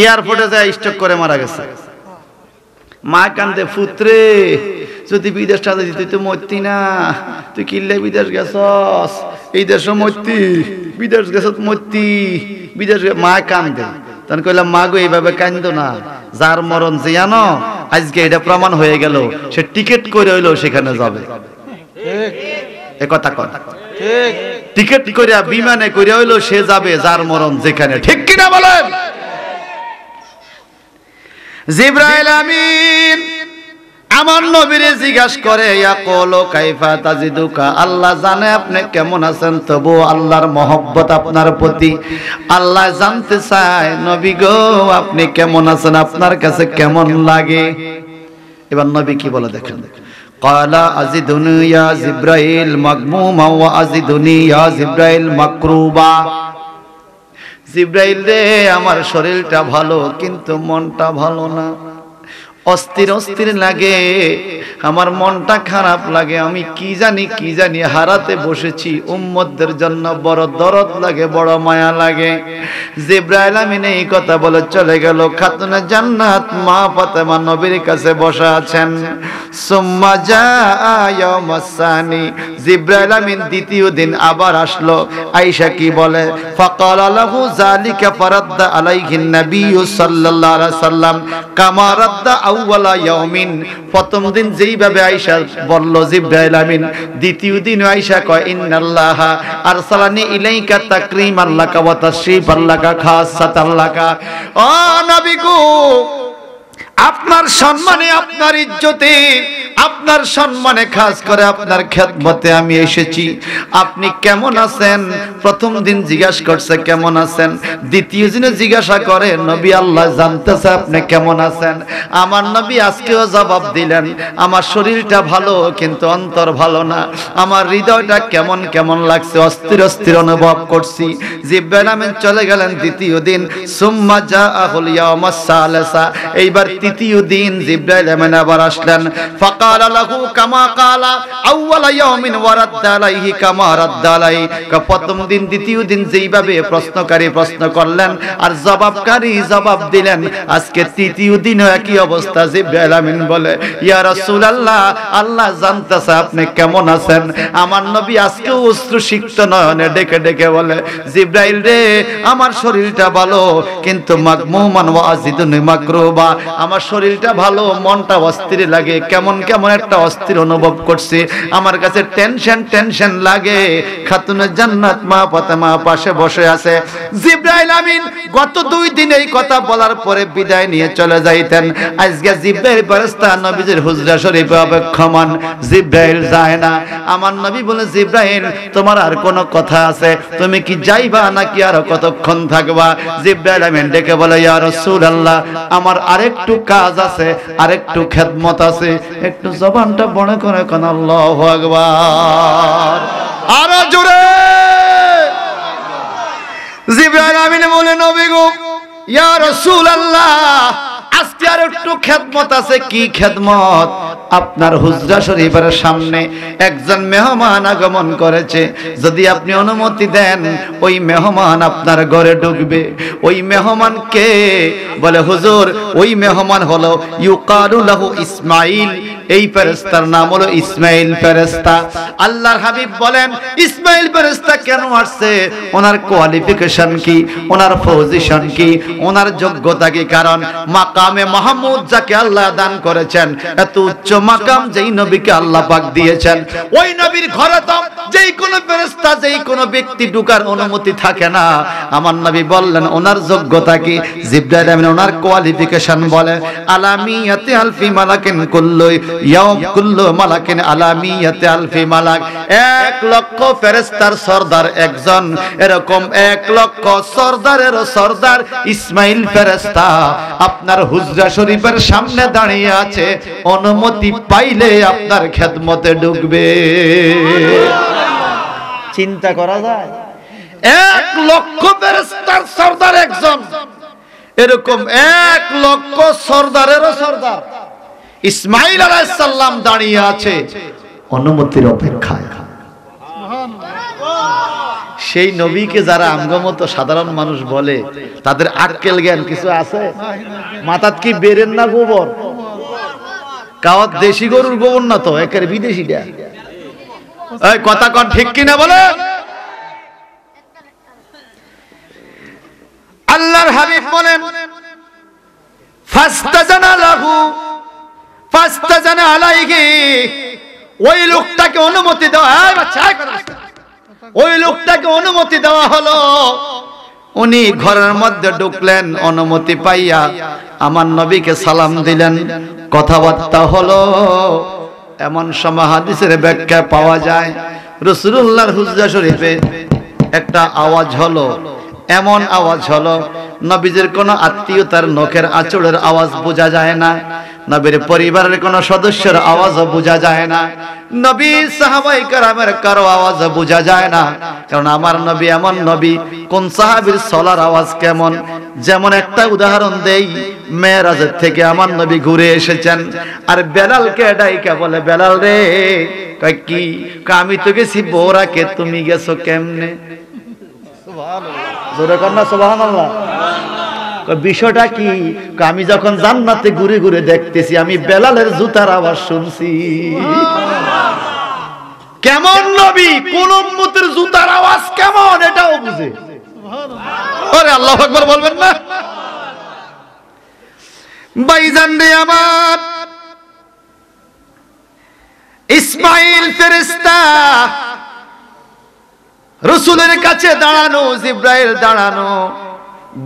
এয়ারপোর্টে যায় স্ট্রোক করে মারা গেছে। মা কান্দে, পুত্রে যদি বিদেশটা তুই তো মরতি না, তুই কিনলে বিদেশ গেছস, এই দেশও মরতি, বিদেশ গেছ মরতি, বিদেশ। মা কান্দে, তখন কইলাম মা গো এইভাবে কান্দো না, যার মরণ যে জানো আজকে এটা প্রমাণ হয়ে গেল, সে টিকিট করে হইলো সেখানে যাবে। এ কথা কথা ঠিক, টিকিট করে বিমানে করে হইলো সে যাবে যার মরণ যেখানে, ঠিক কিনা বলেন? জিবরাইল আমিন আমার নবীরে জিজ্ঞাসা করে, ইয়াকুলু কাইফা তাজিদুকা, আল্লাহ জানে আপনি কেমন আছেন, তবু আল্লাহর মহব্বত আপনার প্রতি, আল্লাহ জানতে চায় নবী গো আপনি কেমন আছেন, আপনার কাছে কেমন লাগে। এবার নবী কি বলে দেখেন, ক্বালা আজিদুনি ইয়া জিবরাইল মাগমুমা ওয়া আজিদুনি ইয়া জিবরাইল মাকরুবা। জিবরাইল রে আমার শরীরটা ভালো কিন্তু মনটা ভালো না, অস্থির অস্থির লাগে, আমার মনটা খারাপ লাগে, আমি কি জানি হারাতে বসেছি, উম্মতদের জন্য বড় দরদ লাগে, বড় মায়া লাগে। জিবরাইল আমিন এই কথা বলে চলে গেল। খাতুনে জান্নাত মা ফাতেমা নবীর কাছে বসা আছেন। সুম্মা জাআ ইয়াউমাস সানি, জিবরাইল আমিন দ্বিতীয় দিন আবার আসলো। আয়েশা কি বলে, ফাকালা লাহু যালিকা ফারাদ্দা আলাইহিন নবী সাল্লাল্লাহু আলাইহি সাল্লাম কামা রাদ্দা আউওয়ালা ইয়াউমিন। প্রথম দিন যেইভাবে আয়েশা বলল জিবরাইল আমিন, দ্বিতীয় দিন আয়েশা কয় ইন্নাল্লাহা আরসালানি ইলাইকা তাকরীমান লাকা ওয়া তাশরীফান লাকা খাসাতান লাকা। ও নবী গো আপনার সম্মানে, আপনার ইজ্জতে, আপনার সম্মানে খাস করে আপনার খেদমতে আমি এসেছি। আপনি কেমন আছেন? প্রথম দিন জিজ্ঞাসা করছে কেমন আছেন, দ্বিতীয় দিনে জিজ্ঞাসা করে নবী আল্লাহ জানতেছে আপনি কেমন আছেন। আমার নবী আজকেও জবাব দিলেন, আমার শরীরটা ভালো কিন্তু অন্তর ভালো না, আমার হৃদয়টা কেমন কেমন লাগছে, অস্থির অস্থির অনুভব করছি। জিবরাইল আমিন চলে গেলেন দ্বিতীয় দিন। সুম্মা জাআহুল ইয়াউমাস সালিসা, এইবার তৃতীয় দিন জিবরাইল আমিন আবার আসলেন। ফাকালা লাহু কামা কালা আউওয়ালা ইয়াউমিন ওয়া রাদ্দা আলাইহি কামা রাদ্দা আলাইহি। প্রথম দিন দ্বিতীয় দিন যেইভাবে প্রশ্নকারী প্রশ্ন করলেন আর জবাবকারী জবাব দিলেন, আজকে তৃতীয় দিনও একই অবস্থা। জিবরাইল আমিন বলে, ইয়া রাসূলুল্লাহ আল্লাহ জানতেছে আপনি কেমন আছেন। আমার নবী আজকেও অশ্রুসিক্ত নয়নে ডেকে ডেকে বলে, জিবরাইল রে আমার শরীরটা ভালো কিন্তু মাগমুমান ওয়া আজিদুনি মাকরুবা, আমার শরীরটা ভালো মনটা অস্থির লাগে, কেমন কেমন একটা অস্থির অনুভব করছি, আমার কাছে টেনশন লাগে। খাতুনে জান্নাত মা ফাতেমা পাশে বসে আছে। জিবরাইল আমিন গত 2 দিন এই কথা বলার পরে বিদায় নিয়ে চলে যাইতেন। আজকে জিবরাইল ফেরেশতা নবীজির হুজরা শরীফে অপেক্ষমান, জিবরাইল যায় না। আমার নবী বলে, জিবরাইল তোমার আর কোন কথা আছে, তুমি কি যাইবা নাকি আর কতক্ষণ থাকবা? জিবরাইল আমিন ডেকে বলে, ইয়া রাসূলুল্লাহ আমার আরেকটু কাজ আছে, আরেকটু খেদমত আছে, একটু জবানটা বড় করে কোন আল্লাহু আকবার। আরো জোরে। জিবরাইল আমিন বলে, নবী গো ইয়া রাসূলুল্লাহ আজকে আর একটু খেদমত আছে। কি খেদমত? আপনার হুজরা শরীফের সামনে একজন মেহমান আগমন করেছে, যদি আপনি অনুমতি দেন ওই মেহমান আপনার ঘরে ঢুকবে। ওই মেহমান কে? বলে হুজুর ওই মেহমান হলো ইউকালু লাহু ইসমাইল, এই ফেরেশতার নাম হলো ইসমাইল ফেরেশতা। আল্লাহর হাবিব বলেন ইসমাইল ফেরেশতা কেন আসছে, ওনার কোয়ালিফিকেশন কি, ওনার পজিশন কি, ওনার যোগ্যতা কি? কারণ মাকামে মাহমুদ যাকে আল্লাহ দান করেছেন, এত উচ্চ মাকাম যেই নবীকে আল্লাহ পাক দিয়েছেন, ওই নবীর ঘরে তো যেই কোনো ফেরেশতা যেই কোনো ব্যক্তি ঢোকার অনুমতি থাকে না। আমার নবী বললেন ওনার যোগ্যতা কি? জিবরাইল আমিন ওনার কোয়ালিফিকেশন বলে আলামিয়াতে আলফি মালাকিন কুল্লু ইয়াউম কুল্লু মালাকিন আলামিয়াতে আলফি মালাক, 1 লক্ষ ফেরেশতার সরদার একজন, এরকম 1 লক্ষ সরদারের সরদার ইসমাইল ফেরেশতা আপনার হুজরা শরীফের সামনে দাঁড়িয়ে আছে, অনুমতি পাইলে আপনার খেদমতে ঢুকবে। চিন্তা করা যায়, 1 লক্ষ ফেরেশতার সরদার একজন, এরকম 1 লক্ষ সরদারেরও সরদার ইসমাইল আলাইহিস সালাম দাঁড়িয়ে আছে অনুমতির অপেক্ষায়। সেই নবীকে যারা আমগমত সাধারণ মানুষ বলে, তাদের আক্কেল জ্ঞান কিছু আছে? মাথাত কি বেরেন না গোবর? কাওয়াত দেশি গরুর গোবর না তো, একের বিদেশিটা। এই কথা কোন ঠিক কিনা বলে? আল্লাহর হাবিব বলেন ফাস্তাজানা লাহু ফাস্তাজানা আলাইহি, ওই লোকটাকে অনুমতি দেওয়া, ওই লোকটাকে অনুমতি দেওয়া হলো। উনি ঘরের মধ্যে ঢুকলেন, অনুমতি পাইয়া আমার নবীকে সালাম দিলেন, কথাবার্তা হলো। এমন সময় হাদিসের ব্যাখ্যা পাওয়া যায় রাসূলুল্লাহর হুজরা শরীফে একটা আওয়াজ হলো, এমন আওয়াজ হলো নবীজির কোনো আত্মীয়তার নখের আঁচড়ের আওয়াজ বোঝা যায় না, নবীর পরিবারের কোনো সদস্যের আওয়াজও বোঝা যায় না, নবী সাহাবায়ে কেরামের কারো আওয়াজ বোঝা যায় না। কারণ আমার নবী এমন নবী, কোন সাহাবীর চলার আওয়াজ কেমন। যেমন একটা উদাহরণ দেই, মেরাজের থেকে আমার নবী ঘুরে এসেছেন, আর বেলালকে ডাইকা বলে বেলাল রে, কয় কি? আমি তো গেছি বোরাকে, তুমি গেছো কেমনে? জোরে কর না সুবহানাল্লাহ। বিষয়টা কি? আমি যখন জান্নাতে ঘুরে ঘুরে দেখতেছি, আমি বেলালের জুতার আওয়াজ শুনছি। কেমন নবী, কোন উম্মতের জুতার আওয়াজ কেমন এটাও বুঝে। আরে আল্লাহু আকবার বলবেন না? ভাইজান রে আমার, ইসমাইল ফেরেশতা রাসূলের কাছে দাঁড়ানো, জিবরাইল দাঁড়ানো,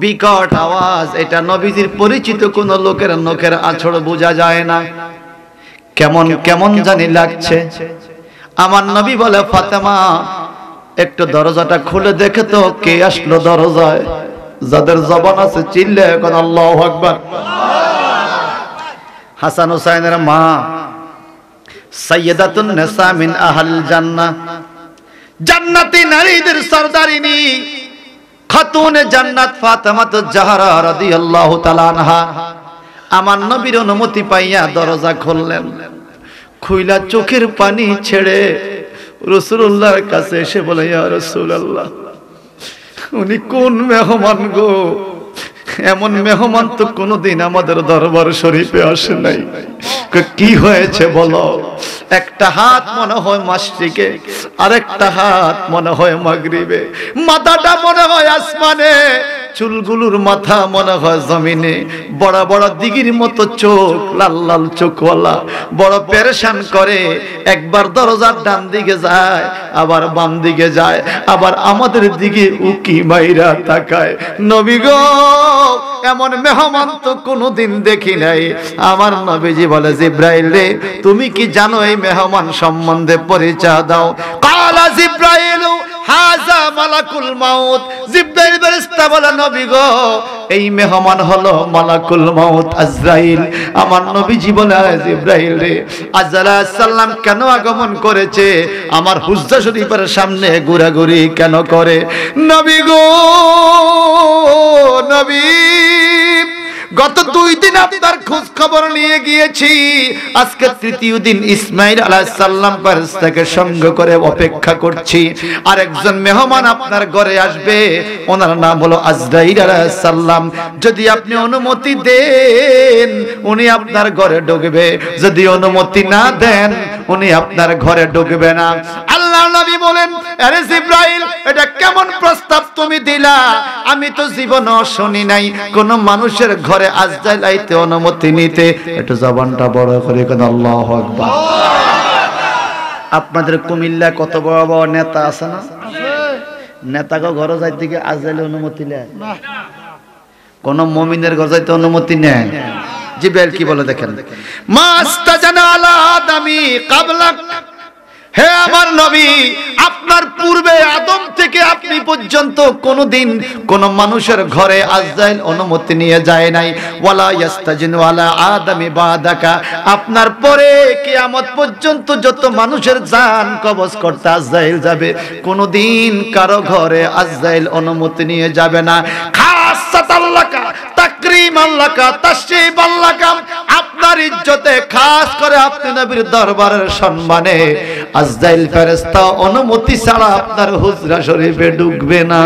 বিকট আওয়াজ। এটা নবীজির পরিচিত কোন লোকের নখের আঁচড় বোঝা যায় না, কেমন কেমন জানি লাগছে। আমার নবী বলে ফাতেমা একটু দরজাটা খুলে দেখে তো কে আসলো দরজায়। যাদের জবান আছে চিল্লে এখন আল্লাহু আকবার। হাসান হুসাইনের মা সাইয়্যিদাতুন নিসা মিন আহলিল জান্নাহ, জান্নাতি নারীদের সরদারিনী খাতুনে জান্নাত ফাতেমাতুজ জাহরা রাদিয়াল্লাহু তাআলা আনহা আমার নবীর অনুমতি পাইয়া দরজা খুললেন। খুইলা চোখের পানি ছেড়ে রাসূলুল্লাহর কাছে এসে বলে, ইয়া রাসূলুল্লাহ, উনি কোন মেহমান গো? এমন মেহমান তো কোনোদিন আমাদের দরবার শরীফে আসে নাই। কি হয়েছে বলো? একটা হাত মনে হয় মাশরিকে, আরেকটা হাত মনে হয় মাগরিবে, মাথাটা মনে হয় আসমানে, চুলগুলোর মাথা মনে হয় জমিনে, বড় বড় দিঘির মতো চোখ, লাল লাল চোখওয়ালা, বড় পেরেশান করে। একবার দরজার ডান দিকে যায়, আবার বাম দিকে যায়, আবার আমাদের দিকে উকি মাইরা তাকায়। নবী গো, এমন মেহমান তো কোনোদিন দেখি নাই। আমার নবীজি বলে, জিবরাইল রে, তুমি কি জানো এই মেহমান সম্বন্ধে? পরিচয় দাও। কালা জিবরাইল হাযা মালাকুল মাউত। জিবরাইল ফেরেশতা বলে, নবী গো, এই মেহমান হলো মালাকুল মাউত আজরাইল। আমার নবীজি বলে, জিবরাইল রে, আজরাইল আলাইহিস সালাম কেন আগমন করেছে? আমার হুজরা শরীফের সামনে ঘোরাঘুরি কেন করে? নবী গো, নবী, গত 2 দিন আপনার খোঁজ খবর নিয়ে গিয়েছি, আজকে তৃতীয় দিন ইসমাঈল আলাইহিস সালাম ফেরেশতাকে সঙ্গ করে অপেক্ষা করছি। আরেকজন মেহমান আপনার ঘরে আসবে, ওনার নাম হলো আজরাইল আলাইহিস সালাম। যদি আপনি অনুমতি দেন উনি আপনার ঘরে ঢুকবে, যদি অনুমতি না দেন উনি আপনার ঘরে ঢুকবে না। আল্লাহর নবী বলেন, আরে জিবরাইল, এটা কেমন প্রস্তাব তুমি দিলা? আমি তো জীবনও শুনি নাই কোন মানুষের ঘরে আজরাইল আইতে অনুমতি নিতে। একটু জবানটা বড় করে কোন আল্লাহু আকবার। আপনাদের কুমিল্লা কত বড় বড় নেতা আছে না? নেতাকে ঘরে যাইতে গিয়ে আজরাইল অনুমতি নেয়? কোন মুমিনের ঘরে যাইতে অনুমতি নেয়? জিবরাইল কি বলে দেখেন, মাস্তাজানা আলা আদামি ক্বাবলাক, হে আমার নবী, আপনার পূর্বে আদম থেকে আপনি পর্যন্ত কোনদিন কোন মানুষের ঘরে আজরাইল অনুমতি নিয়ে যায় নাই। ওয়ালা ইয়াস্তাজিনু আলা আদামি বাদাকা, আপনার পরে কিয়ামত পর্যন্ত যত মানুষের জান কবজ করতে আজরাইল যাবে, কোনদিন কারো ঘরে আজরাইল অনুমতি নিয়ে যাবে না। খাসাতাল্লাকা তাকরীমাল্লাকা তাশরীফাল্লাকা, আপনার ইজ্জতে খাস করে আপনি নবীর দরবারের সম্মানে আজরাইল ফেরেশতা অনুমতি ছাড়া আপনার হুজরা শরীফে ঢুকবে না।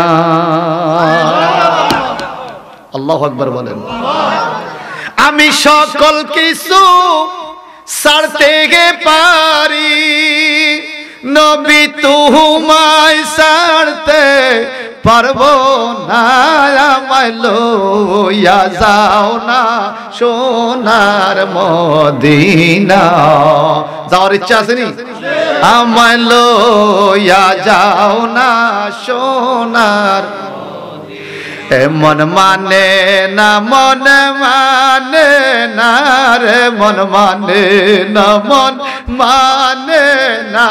আল্লাহু আকবার বলেন। আমি সকল কিছু ছাড়তে পারি, নবী তোমায় ছাড়তে পারবো না। আমায় লইয়া যাও না সোনার মদিনা। যাওয়ার ইচ্ছা আছে নি? আমায় লইয়া যাও না সোনার। মন মানে না, মন মানে না রে, মন মানে না, মন মানে না।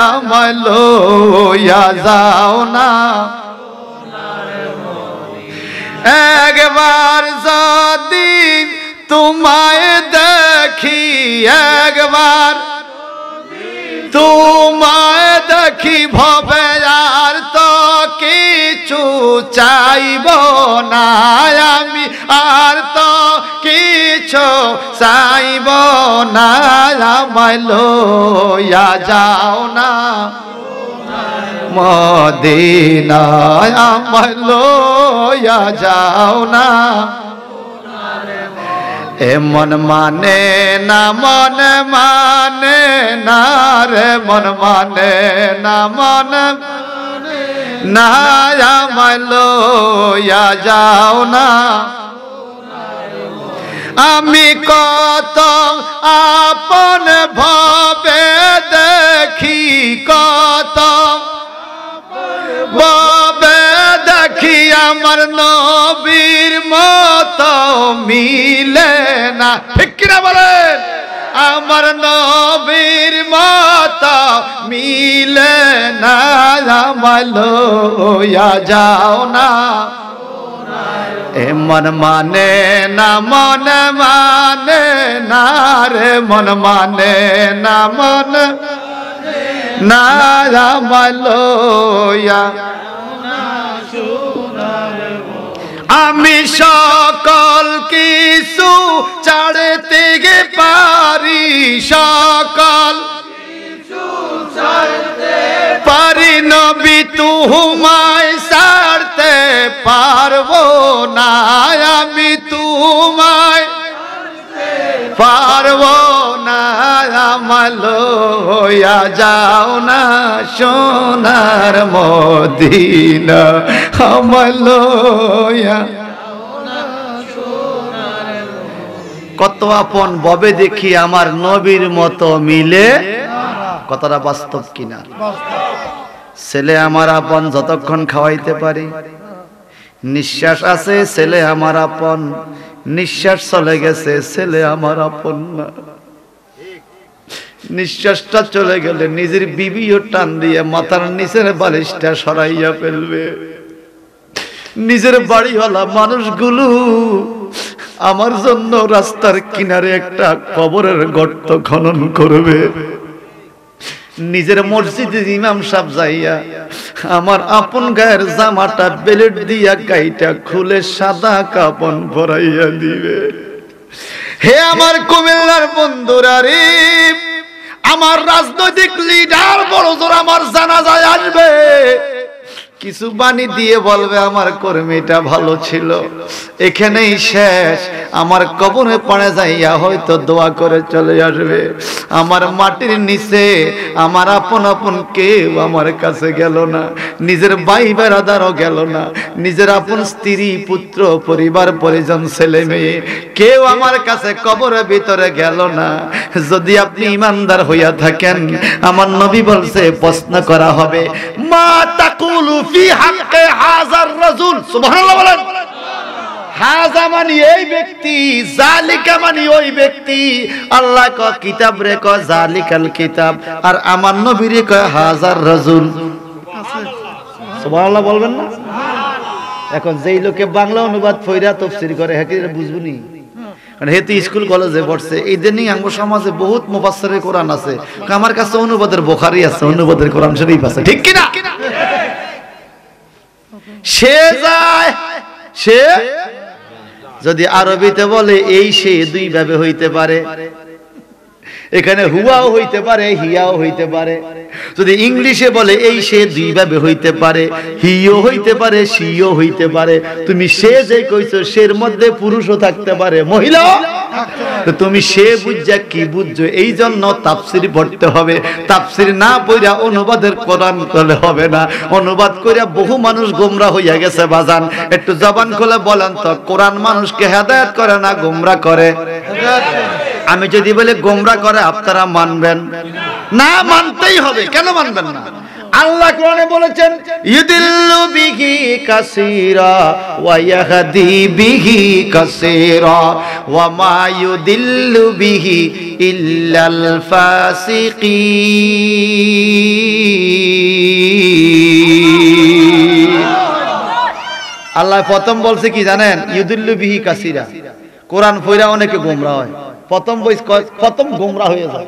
আমায় লইয়া যাও না। একবার যদি তোমায় দেখি, একবার তোমায় দেখি ভবে আর তো কিছু চাইব না আমি, আর তো কিছু চাইব না। আমায় লইয়া যাও না মদিনায়, আমায় লইয়া যাও না। এ মন মানে না, মন মানে না রে, মন মানে না, মন না। আমায় লইয়া যাও না। আমি কত আপন ভাবে দেখি, কত ভাবে দেখি, আমার নবীর মতো মিলে না। ঠিক কিনা বলেন? আমার নবীর মতো মিলে না। আমায় লইয়া যাও না। এ মন মানে না, মন মানে না রে, মন মানে না, মন না। আমায় লইয়া আমি সকল কিছু ছাড়তে পারি, সকল পারি, নবী তোমায় ছাড়তে পারবো না আমি, তোমায় পারবো না। আমায় লইয়া যাও না সোনার মদিনা, আমায় লইয়া। কত আপন ববে দেখি আমার নবীর মতো মিলে। কথাটা বাস্তব কিনা? ছেলে আমার আপন যতক্ষণ খাওয়াইতে পারি, নিঃশ্বাস আছে ছেলে আমার আপন, নিঃশ্বাস চলে গেছে ছেলে আমার আপন না। নিঃশ্বাসটা চলে গেলে নিজের বিবিও টান দিয়ে মাথার নিচের বালিশটা সরাইয়া ফেলবে। নিজের বাড়িওয়ালা মানুষগুলো আমার জন্য রাস্তার কিনারে একটা কবরের গর্ত খনন করবে। নিজের মসজিদে ইমাম সাহেব যাইয়া আমার আপন গায়ের জামাটা বেলেট দিয়া গাইটা খুলে সাদা কাপড় পরাইয়া দিবে। হে আমার কুমিল্লার বন্ধুরা রে, আমার রাজনৈতিক লিডার বড় জোর আমার জানাজায় আসবে, কিছু বাণী দিয়ে বলবে আমার কর্মীটা ভালো ছিল, এখানেই শেষ। আমার কবরে পড়ে যাইয়া হয়তো দোয়া করে চলে আসবে। আমার মাটির নিচে আমার আপন আপন কেউ আমার কাছে গেল না, নিজের ভাই বেড়াদারও গেল না, নিজের আপন স্ত্রী পুত্র পরিবার পরিজন ছেলে মেয়ে কেউ আমার কাছে কবরের ভিতরে গেল না। যদি আপনি ইমানদার হইয়া থাকেন, আমার নবী বলছে প্রশ্ন করা হবে, মা তাকুলু ফি হাক্কে হাযার রাজুল। সুবহানাল্লাহ বলেন। হাযা মানে এই ব্যক্তি, জালিকা মানে ওই ব্যক্তি। আল্লাহ ক কিতাব রে ক জালিকাল কিতাব, আর আমার নবী রে ক হাযার রাজুল। সুবহানাল্লাহ বলবেন না? এখন যেই লোকে বাংলা অনুবাদ ফইরা তাফসীর করে হেকি বুঝবুনি, কারণ হেতু স্কুল কলেজে পড়ছে। এই দিনই আঙ্গ সমাজে বহুত মুফাসসিরে কোরআন আছে, আমার কাছে অনুবাদের বুখারী আছে, অনুবাদের কোরআন শরীফ আছে, ঠিক কি না? সে যায়, সে যদি আরবিতে বলে এই সে দুই ভাবে হইতে পারে, এখানে হুয়াও হইতে পারে হিয়াও হইতে পারে। যদি ইংলিশে বলে এই সে দুই ভাবে হইতে পারে, হিও হইতে পারে সিও হইতে পারে। তুমি সে যে কইছো সের মধ্যে পুরুষও থাকতে পারে মহিলা, তো তুমি সে বুঝা কি বুঝছো, এই জন্য তাফসীর পড়তে হবে। তাফসীর না পড়া অনুবাদের কোরআন করলে হবে না। অনুবাদ কইরা বহু মানুষ গোমরা হইয়া গেছে বাজান। একটু জবান খুলে বলেন তো, কোরআন মানুষকে হেদায়েত করে না গোমরা করে? আমি যদি বলে গোমরা করে আপনারা মানবেন না? মানতেই হবে। কেন মানবেন না? আল্লাহ কোরআনে বলেছেন ইউদিল্লু বিহি কাসীরা ওয়া ইয়াহদি বিহি কাসীরা ওয়া মা ইউদিল্লু বিহি ইল্লাল ফাসিকিন। আল্লাহ প্রথম বলছে কি জানেন? ইউদিল্লু বিহি কাসীরা। কোরআন পড়া অনেকে গোমরা হয়। প্রথম গোমরা হয়ে যায়।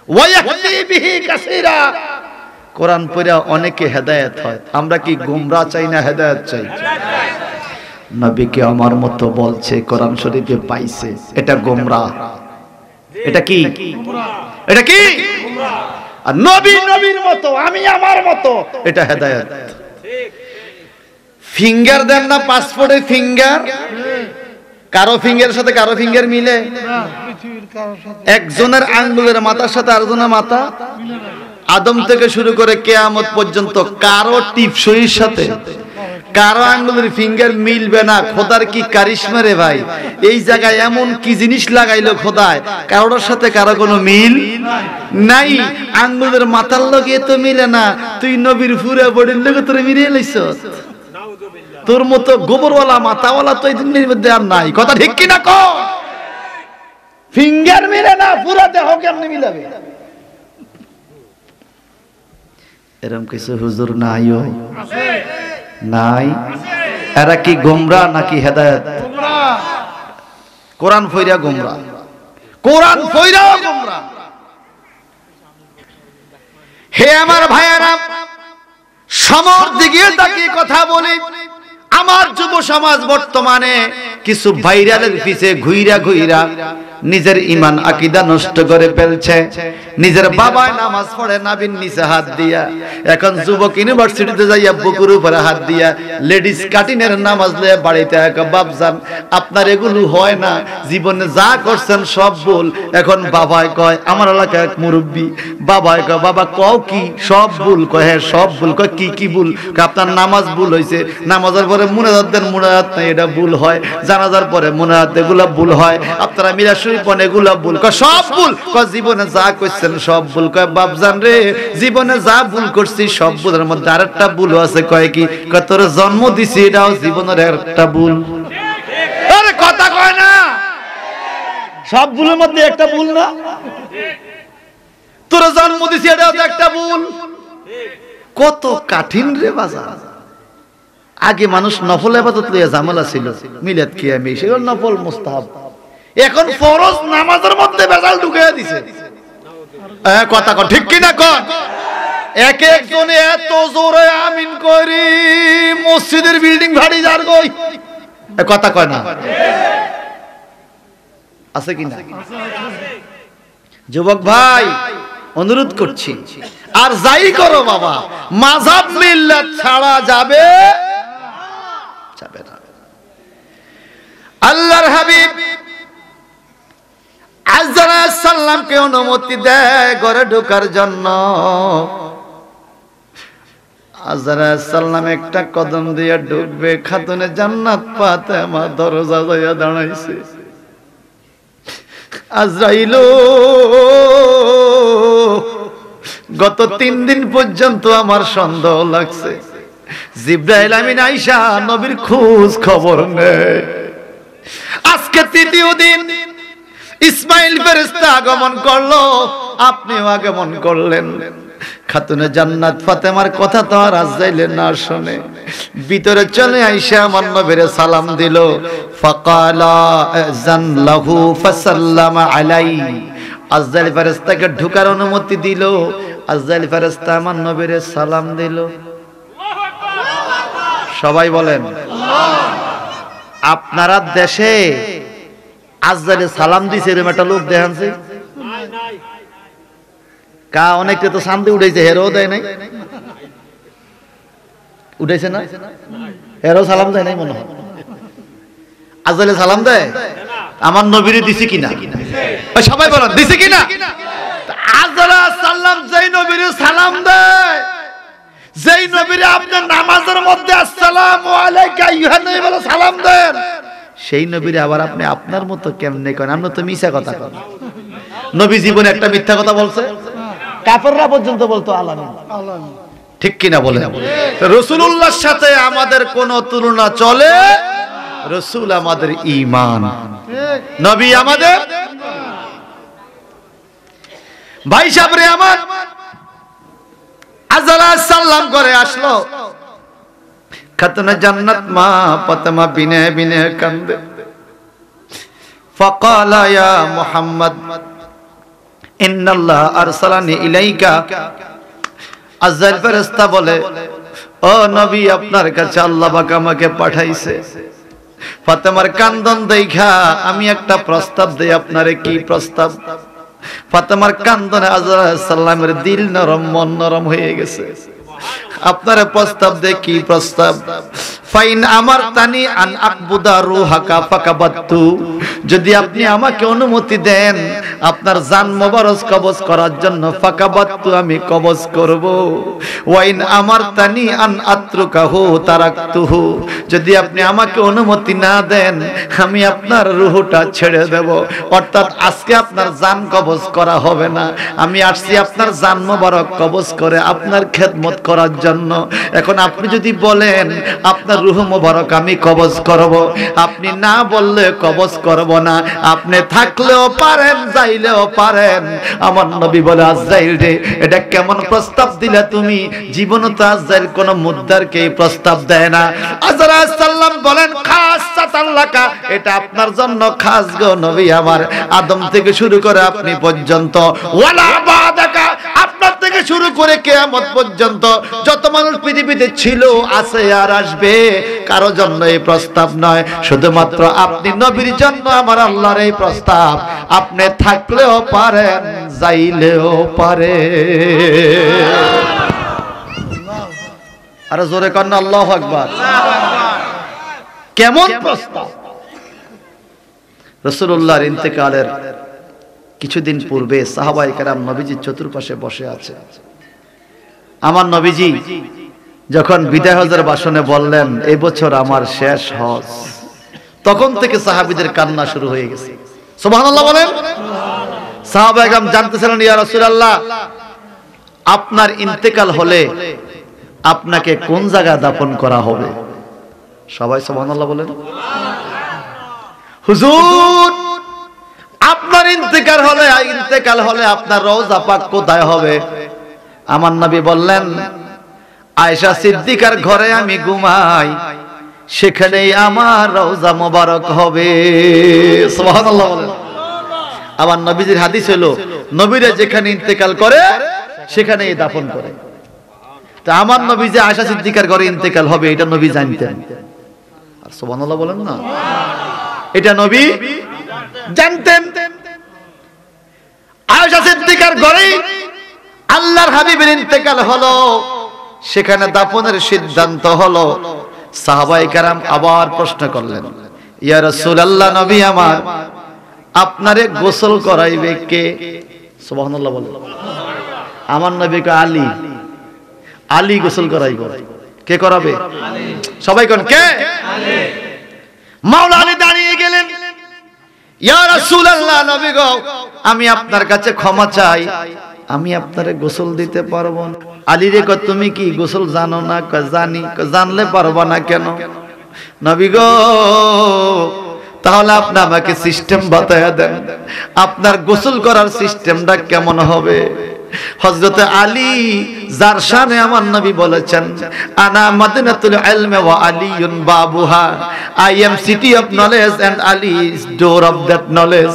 ওয়া ইয়াহদি বিহি কাসীরা, কোরআন পড়া অনেকে হেদায়েত হয়। আমরা কি গোমরা চাই না হেদায়েত চাই? নবীকে আমার মতো বলছে কোরআন শরীফে পাইছে, এটা গোমরা। এটা কি? এটা কি? আর নবী নবীর মতো, আমি আমার মতো, এটা হেদায়েত। ফিঙ্গার দেন না পাসপোর্টে ফিঙ্গার? কারো ফিঙ্গারের সাথে কারো ফিঙ্গার মিলে? একজনের আঙ্গুলের মাথার সাথে আরেকজনের মাথা আদম থেকে শুরু করে কিয়ামত পর্যন্ত কারো টিপসইর সাথে কারো আঙ্গুলের ফিঙ্গার মিলবে না। খোদার কি কারিশমা রে ভাই! এই জায়গায় এমন কি জিনিস লাগাইলো খোদায়, কারোর সাথে কারো কোনো মিল নাই। আঙ্গুলের মাথার লগে তো মিলে না, তুই নবীর পুরা বডির লগে তোরে মিলিয়ে লাইছস। তোর মতো গোবরওয়ালা মাথাওয়ালা তো এই দুনিয়ার মধ্যে আর নাই। কথা ঠিক কি না? কও ফিঙ্গার মিলে না, পুরা দেহ কেমনে মিলাবে? এরকম কিছু হুজুর নাইও নাই। এরা কি গোমরা নাকি হেদায়েত? কোরআন ফইরা গোমরা, কোরআন ফইরা গোমরা। হে আমার ভাইয়েরা, সমর দিকে তাকিয়ে কথা বলি। আমার যুব সমাজ বর্তমানে কিছু ভাইরালের পিছে ঘুইরা ঘুইরা নিজের ঈমান আকীদা নষ্ট করে ফেলছে। নিজের বাবা নামাজ পড়ে নাভির নিচে হাত দিয়া, এখন যুবক ইউনিভার্সিটিতে যাইয়া বুকুর উপরে হাত দিয়া লেডিস কাটিনের নামাজ লয়ে বাড়িতে একা বাপজান আপনার এগুলো হয় না, জীবনে যা করছেন সব ভুল। এখন বাবায় কয়, আমার এলাকায় এক মুরব্বী, বাবায় কয় বাবা কও কি সব ভুল? কয় হ্যাঁ সব ভুল। কয় কি কি ভুল? আপনার নামাজ ভুল হয়েছে, নামাজের পরে মুনাজাত দেন, মুনাজাত নাই, এটা ভুল হয়। জানাজার পরে মুনাজাত, এগুলা ভুল হয়। আপনারা মিলাদ শরীফ পড়েন, এগুলা ভুল। কয় সব ভুল। কয় জীবনে যা করছেন সব ভুল। কয় বাপজান রে, জীবনে যা ভুল করছি সব ভুলের মধ্যে আরেকটা ভুল আছে। কয় কি? কয় তোর জন্ম দিছি, এটাও জীবনের একটা ভুল। আরে কথা কয় না, সব ভুলের মধ্যে একটা ভুল না? তোর জন্ম দিছি, এটাও একটা ভুল। কত কঠিন রে বাজার। আগে মানুষ নফল ইবাদত লইয়া ঝামেলা ছিল, মিলাদ কি আমি সেগুলো নফল মুস্তাহাব। এখন ফরজ নামাজের মধ্যে ভেজাল ঢুকাইয়া দিছে। কথা কন ঠিক কিনা কন? এক একজনে এত জোরে আমিন করি মসজিদের বিল্ডিং ভাড়ি যার গই, কথা কয় না? আছে কিনা? যুবক ভাই অনুরোধ করছি, আর যাই করো বাবা, মাযহাব মিল্লাত ছাড়া যাবে না। আল্লাহর হাবিব আযরা সাল্লামকে অনুমতি দেয় ঘরে ঢোকার জন্য। আযরা সাল্লাম একটা কদম দিয়ে ঢুকবে, খাতুনে জান্নাত ফাতেমা দরজা দিয়ে দাঁড়াইছে। আজরাইল গত 3 দিন পর্যন্ত আমার সন্দেহ লাগছে, জিবরাইল আমিন আয়েশা নবীর খোঁজ খবর নেই। আজকে 3য় দিন ইসমাইল ফেরেশতা আগমন করলো, আপনিও আগমন করলেন। খাতুনে জান্নাত ফাতেমার কথা তো আর আজরাইল না শুনে ভিতরে চলে আয়েশা আমার নবীরে সালাম দিল। ফাকালা আযান লাহু ফাসাল্লামা আলাইহি, আজরাইল ফেরেশতাকে ঢোকার অনুমতি দিল। আজরাইল ফেরেশতা আমার নবীরে সালাম দিল। সবাই বলেন আপনারা দেশে আজরাইল সালাম দিছে এরকম একটা লোক দেখানছে? কা অনেকে তো শান্তি উঠেছে, হেরো দেয় নাই, উঠেছে না? হেরো সালাম দেয় নাই মনে হয়। আজরাইল সালাম দেয়? আমার নবীরে দিছে কিনা? সবাই বলেন দিছে কিনা? আজরা সাল্লাম যেই নবীরে সালাম দেয়, যেই নবীরে আপনি নামাজের মধ্যে আসসালামু আলাইকা আইয়ুহান নবী বলে সালাম দেন, সেই নবীরে আবার আপনি আপনার মতো কেমনে করেন? আপনি তো মিছা কথা কন। নবী জীবনে একটা মিথ্যা কথা বলছে? কাফেররা পর্যন্ত বলতো আলামিন, ঠিক কিনা বলেন? রাসূলুল্লাহর সাথে আমাদের কোনো তুলনা চলে? রাসূল আমাদের ঈমান, নবী আমাদের ভাই সাবরে আমার। আযরা সালাম করে আসলো, খাতুনে জান্নাত মা ফাতেমা বিনে বিনে কান্দে। ফাকালা ইয়া মুহাম্মদ ইন্নাল্লাহ আরসালানি ইলাইকা। আজরাইল ফেরেশতা বলে, ও নবী আপনার কাছে আল্লাহ পাক আমাকে পাঠাইছে। ফাতেমার কান্দন দেখা আমি একটা প্রস্তাব দেই আপনারে। কি প্রস্তাব? ফাতেমার কান্দনে আযরা সাল্লামের দিল নরম, মন নরম হয়ে গেছে। আপনারে প্রস্তাব দে। কি প্রস্তাব? ফাইন আমারতানি আন আকবুদা রূহাকা ফাকাবাতু, যদি আপনি আমাকে অনুমতি দেন আপনার জান মোবারক কবজ করার জন্য, ফাকাবাতু আমি কবজ করব। ওয়াইন আমারতানি আন আতরুকাহু তারাকতুহু, যদি আপনি আমাকে অনুমতি না দেন আমি আপনার রূহটা ছেড়ে দেব। অর্থাৎ আজকে আপনার জান কবজ করা হবে না, আমি আসছি আপনার জান মোবারক কবজ করে আপনার খেদমত করার জন্য। এখন আপনি যদি বলেন আপনার রূহ মোবারক আমি কবজ করব, আপনি না বললে কবজ করব না। আপনি থাকলেও পারেন, যাইলেও পারেন। আমার নবী বলে, আজরাইল রে এটা কেমন প্রস্তাব দিলা তুমি? জীবন তো আজরাইল কোন মুদ্দারকে এই প্রস্তাব দেয় না। আযরা সাল্লাম বলেন, খাসাতান লাকা, এটা আপনার জন্য খাস গো নবী আমার। আদম থেকে শুরু করে আপনি পর্যন্ত, ওয়ালা বাদাকা, আপনার থেকে শুরু করে কিয়ামত পর্যন্ত যত মানুষ পৃথিবীতে ছিল, আছে আর আসবে, কারো জন্য এই প্রস্তাব নয়, শুধুমাত্র আপনি নবীর জন্য আমার আল্লাহর এই প্রস্তাব। আপনি থাকলেও পারেন, যাইলেও পারে। আরে জোরে কন্না আল্লাহু আকবার। কেমন প্রস্তাব! রাসূলুল্লাহর ইন্তেকালের কিছুদিন পূর্বে সাহাবায়ে কেরাম নবীজির চতুর্পাশে বসে আছে। আমার নবীজি যখন বিদায় হজের ভাষণে বললেন এই বছর আমার শেষ হজ, তখন থেকে সাহাবীদের কান্না শুরু হয়ে গেছে। সুবহানাল্লাহ বলেন। সাহাবায়ে কেরাম জানতেছিলেন, ইয়া রাসূলুল্লাহ আপনার ইন্তেকাল হলে আপনাকে কোন জায়গায় দাফন করা হবে? সবাই সুবহানাল্লাহ বলেন। হুজুর আপনার ইন্তেকাল হলে আপনার রওজা পাক কোথায় হবে? আমার নবী বললেন, আয়েশা সিদ্দিকার ঘরে আমি ঘুমাই, সেখানেই আমার রওজা মোবারক হবে। সুবহানাল্লাহ বলেন। আমার নবীজির হাদিস হলো নবীরা যেখানে ইন্তেকাল করে সেখানেই দাফন করে। তা আমার নবী যে আয়েশা সিদ্দিকার ঘরে ইন্তেকাল হবে এটা নবী জানতেন। আর সুবহানাল্লাহ বলেন না, এটা নবী জানতেন। আয়েশা সিদ্দিকার ঘরে আল্লাহর হাবিবের ইন্তেকাল হলো, সেখানে দাফনের সিদ্ধান্ত হলো। সাহাবায়ে কেরাম আবার প্রশ্ন করলেন, ইয়া রাসূলুল্লাহ, নবী আমার, আপনারে গোসল করাইবে কে? সুবহানাল্লাহ বলেন। আমার নবীকে আলী, আলী গোসল করাইবে। কে করাবে? সবাই কোন কে? মাওলা আলী দাঁড়িয়ে গেলেন, ইয়া রাসূলুল্লাহ, নবী গো, আমি আপনার কাছে ক্ষমা চাই, আমি আপনারে গোসল দিতে পারবো না। আলী রে কয়, তুমি কি গোসল জানো না? কয় জানি। কয় জানলে পারবা না কেন? নবী গো, তাহলে আপনি আমাকে সিস্টেম বাতায়া দেন, আপনার গোসল করার সিস্টেমটা কেমন হবে? হযরত আলী যার শানে আমার নবী বলেছেন, আনা মাদিনাতুল ইলম ওয়া আলিয়ুন বাবুহা, I am city of knowledge and Ali is door of that knowledge.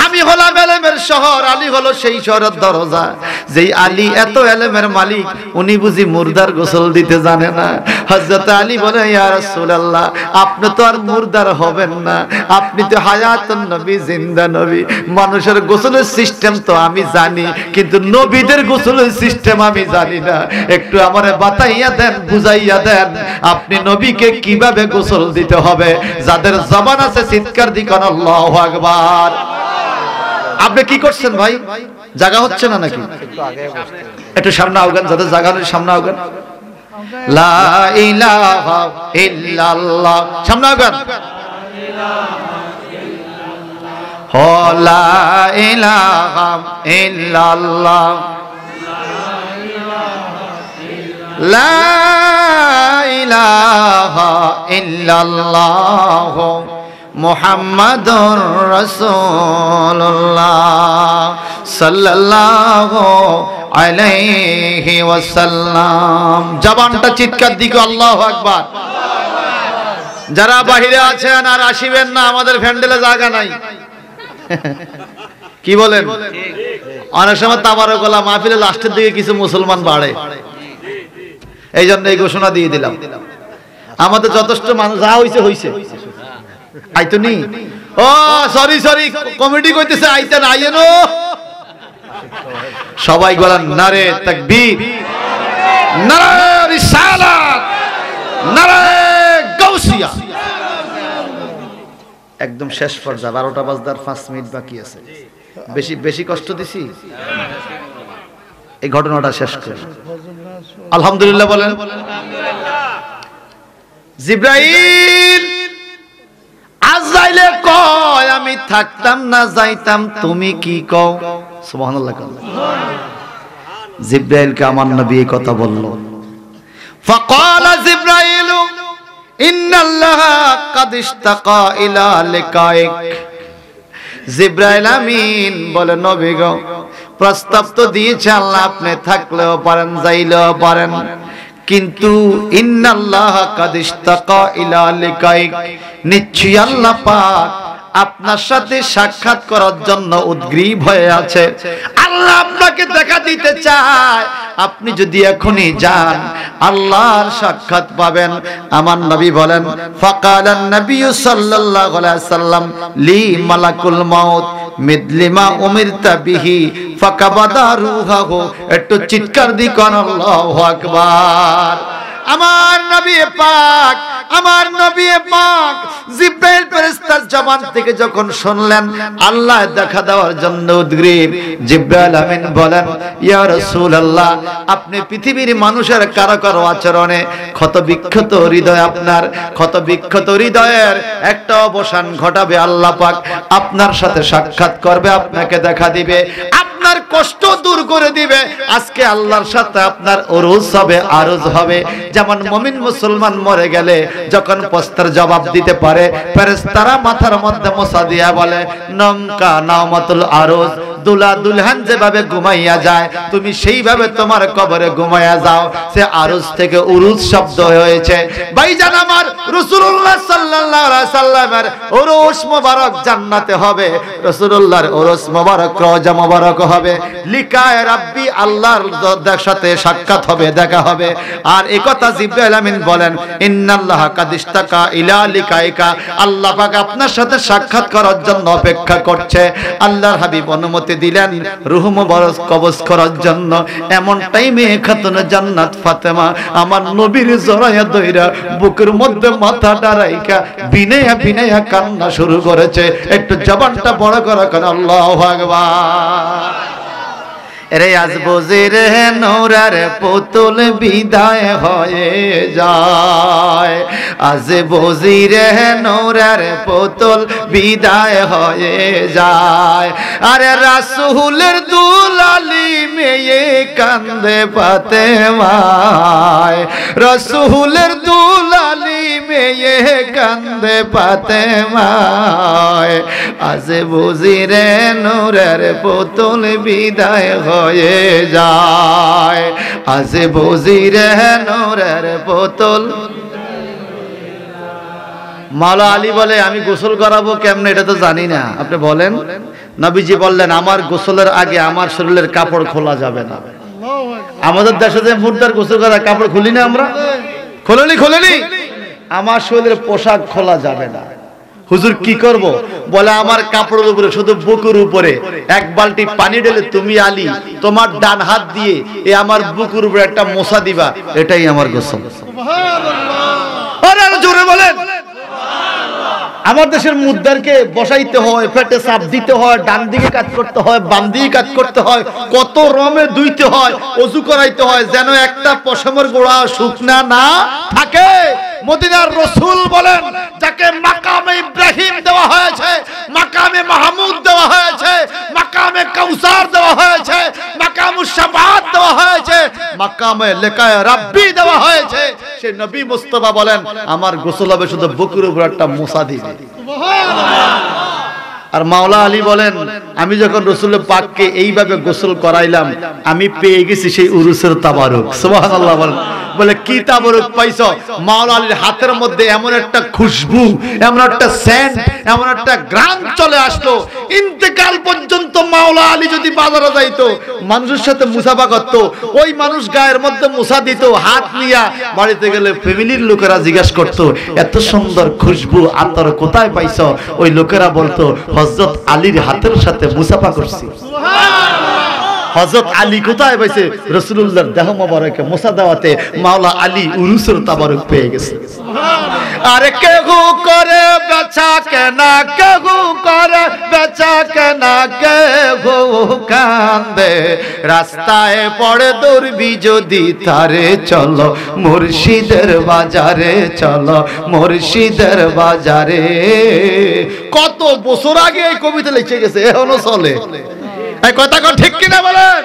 আমি হলাম ইলমের শহর, আলী হলো সেই শহরের দরজা। যেই আলী এত ইলমের মালিক, উনি বুঝি মুর্দার গোসল দিতে জানে না? হযরত আলী বলে, ইয়া রাসূলুল্লাহ, আপনি তো আর মুর্দার হবেন না, আপনি তো হায়াতুন নবী, জিন্দা নবী। মানুষের গোসলের সিস্টেম তো আমি জানি, কিন্তু নবীদের গোসলের সিস্টেম আমি জানি না। একটু আমারে বাতাইয়া দেন, বুঝাইয়া দেন, আপনি নবীকে কিভাবে গোসল দিতে হবে। যাদের জবান আছে চিৎকার দিবেন আল্লাহু আকবার। আপনি কি করছেন ভাই? জায়গা হচ্ছে না নাকি? একটু সামনে আওগান, যাদের জায়গা নেই সামনে আওগান। লা ইলাহা ইল্লাল্লাহ, সামনে আওগান। হো লা ইলাহা ইল্লাল্লাহ, লা ইলাহা ইল্লাল্লাহ, মুহাম্মাদুর রাসূলুল্লাহ সাল্লাল্লাহু আলাইহি ওয়াসাল্লাম। জবানটা চিৎকার দিকে আল্লাহু আকবার। যারা বাহিরে আছেন আর আসিবেন না, আমাদের প্যান্ডেলে জায়গা নাই। কি বলেন? অনেক সময় তাবারকলা মাহফিলে লাস্টের দিকে কিছু মুসলমান বাড়ে, এই জন্য এই ঘোষণা দিয়ে দিলাম। আমাদের যথেষ্ট মানুষ যা হইছে হইছে, আইতো নি। ও সরি সরি, কমিটি কইতেছে আইতেন, আইয়েনো সবাই বলেন নারে তাকবীর, নারে রিসালাত, নারে গাউসিয়া। একদম শেষ পর্যায়ে, 12টা বাজদার 5 মিনিট বাকি আছে। বেশি বেশি কষ্ট দিছি, এই ঘটনাটা শেষ করে আলহামদুলিল্লাহ বলেন। জিবরাইল আজরাইলে কয়, আমি থাকতাম না যাইতাম, তুমি কি কও? সুবহানাল্লাহ। জিবরাইলকে আমার নবী এই কথা বলল। ফাকালা জিবরাইল, ইন্নাল্লাহা কাদ ইশতাকা ইলা লিকাইক। জিবরাইল আমিন বলে, নবী গো, প্রস্তাব তো দিয়েছে আল্লাহ, আপনি থাকলেও পারেন, যাইলেও পারেন, কিন্তু ইন্নাল্লাহা কাদ ইশতাকা ইলা লিকাইক, নিশ্চয়ই আল্লাহ পাক আপনার সাথে সাক্ষাৎ করার জন্য উদ্গ্রীব হয়ে আছে। আল্লাহ আপনাকে দেখা দিতে চায়, আপনি যদি এখনই যান আল্লাহর সাক্ষাৎ পাবেন। আমার নবী বলেন, ফাকালান নবী সাল্লাল্লাহু আলাইহি সাল্লাম লি মালাকুল মাউত মিদলিমা উমিরতা বিহি ফাকাবাদা রূহাহু। একটু চিৎকার দি কোন আল্লাহু আকবার। আমার নবী পাক, আমার নবী পাক জিবরাইল ফেরেশতার জবান থেকে যখন শুনলেন আল্লাহ দেখা দেওয়ার জন্য উদ্গ্রীব, জিবরাইল আমিন বলেন, ইয়া রাসূলুল্লাহ, আপনি পৃথিবীর মানুষের কারো কারো আচরণে ক্ষত বিক্ষত হৃদয়, আপনার ক্ষত বিক্ষত হৃদয়ের একটা অবসান ঘটাবে আল্লাহ পাক, আপনার সাথে সাক্ষাৎ করবে, আপনাকে দেখা দিবে। আপনার কষ্ট দূর করে দিবে। আজকে আল্লাহর সাথে আপনার উরুস হবে, আরজ হবে। যেমন মুমিন মুসলমান মরে গেলে যখন প্রশ্নের জবাব দিতে পারে, ফেরেশতারা মাথার মধ্যে মোছা দিয়া বলে নমকা নামাতুল আরজ, দুলা দুলহান যেভাবে ঘুমাইয়া যায় তুমি সেইভাবে তোমার কবরে ঘুমাইয়া যাও। সে আরজ থেকে উরুস শব্দ হয়েছে। ভাইজান আমার, রাসূলুল্লাহ সাল্লাল্লাহু আলাইহি সাল্লামের উরুস মোবারক জান্নাতে হবে, রাসূলুল্লাহর উরুস মোবারক রওজা মোবারক হবে। লিকায়ে রাব্বি, আল্লাহর সাথে সাক্ষাৎ হবে, দেখা হবে। আর এই কথা জিবরাইল আমিন বলেন ইন্নাল্লাহা কাদ ইশতাকা ইলা লিকাইকা, আল্লাহ পাক আপনার সাথে সাক্ষাৎ করার জন্য অপেক্ষা করছে। আল্লাহর হাবিব অনুমতি দিলেন রূহ মুবারক কবজ করার জন্য। এমন টাইমে খাতুনে জান্নাত ফাতেমা আমার নবীর জড়ায়া দইরা বুকের মধ্যে মাথাটা রাইখা বিনায়া বিনায়া কান্না শুরু করেছে। একটু জবানটা বড় করে কেন আল্লাহু আকবার। রে আজ বজিরে নূরের পুতুল বিদায় হয়ে যায়, আজ বজিরে নূরের পুতুল বিদায় হয়ে যায়। আরে রাসূলের দুলালি মেয়ে কান্দে ফাতেমায়, রাসূলের দুলালি মেয়ে কান্দে ফাতেমায়, আজ বজিরে নূরের পুতুল বিদায় হয়ে যায়, আজ বজিরে নূরের পুতুল। মাওলা আলী বলে আমি গোসল করাবো কেমনে এটা তো জানি না, আপনি বলেন। নবীজি বললেন আমার গোসলের আগে আমার শরীরের কাপড় খোলা যাবে না। আমাদের দেশে যে মুর্দার গোসল করা কাপড় খুলি না আমরা, খোলেনি, আমার শরীরের পোশাক খোলা যাবে না। হুজুর কি করব? বলে আমার কাপড়ের উপরে, শুধু বুকের উপরে এক বালতি পানি ঢেলে তুমি আলী তোমার ডান হাত দিয়ে এই আমার বুকের উপরে একটা মোছা দিবা, এটাই আমার গোসল। সুবহানাল্লাহ। আরে জোরে বলেন। আমার দেশের মুদ্দারকে বসাইতে হয়, পেটে চাপ দিতে হয়, ডান দিকে কাজ করতে হয়, বাম দিকে কাজ করতে হয়, কত রমে ধুইতে হয়, ওযু করাইতে হয়, যেন একটা পশমের গোড়া শুকনা না থাকে। মদিনার রাসূল বলেন যাকে মাকামে ইব্রাহিম দেওয়া হয়েছে, মাকামে মাহমুদ দেওয়া হয়েছে, মাকামে কাউসার দেওয়া হয়েছে, মাকামুশ শাফাআত দেওয়া হয়েছে, মাকামে লিকায়ে রাব্বি দেওয়া হয়েছে, সেই নবী মুস্তাফা বলেন আমার গোসল হবে শুধু বুকের উপর একটা মোছা দিবে। আর মাওলা আলী বলেন আমি যখন রাসূল পাককে এইভাবে গোসল করাইলাম আমি পেয়ে গেছি সেই উরুসের তাবারুক। সুবহানাল্লাহ বলেন। বলে কি তাবারুক পাইছো? মাওলা আলীর হাতের মধ্যে এমন একটা খুশবু, এমন একটা সেন্ট, এমন একটা ঘ্রাণ চলে আসলো, ইন্তেকাল পর্যন্ত মাওলা আলী যদি বাজারে যাইতো মানুষের সাথে মুসাফা করত, ওই মানুষ গায়ের মধ্যে মুসা দিত হাত নিয়া, বাড়িতে গেলে ফ্যামিলির লোকেরা জিজ্ঞাসা করতো এত সুন্দর খুশবু আতর কোথায় পাইছো? ওই লোকেরা বলতো হযরত আলীর হাতের সাথে মুসাফা করছি। হযরত আলী কোথায় পাইছে? রাসূলুল্লাহর দেহ মোবারকে মোসা দেওয়াতে মাওলা আলী উরুসের তাবারুক পেয়ে গেছে। আরে কেহু করে বেচা কেনা, কেহু করে বেচা কেনা, কেহু কান্দে রাস্তায় পড়ে দৌড়বি যদি তারে চলো মুর্শিদের বাজারে, চলো মুর্শিদের বাজারে। কত বছর আগে এই কবিতা লিখে গেছে, এখনো চলে। এই কথা কোন ঠিক কিনা বলেন?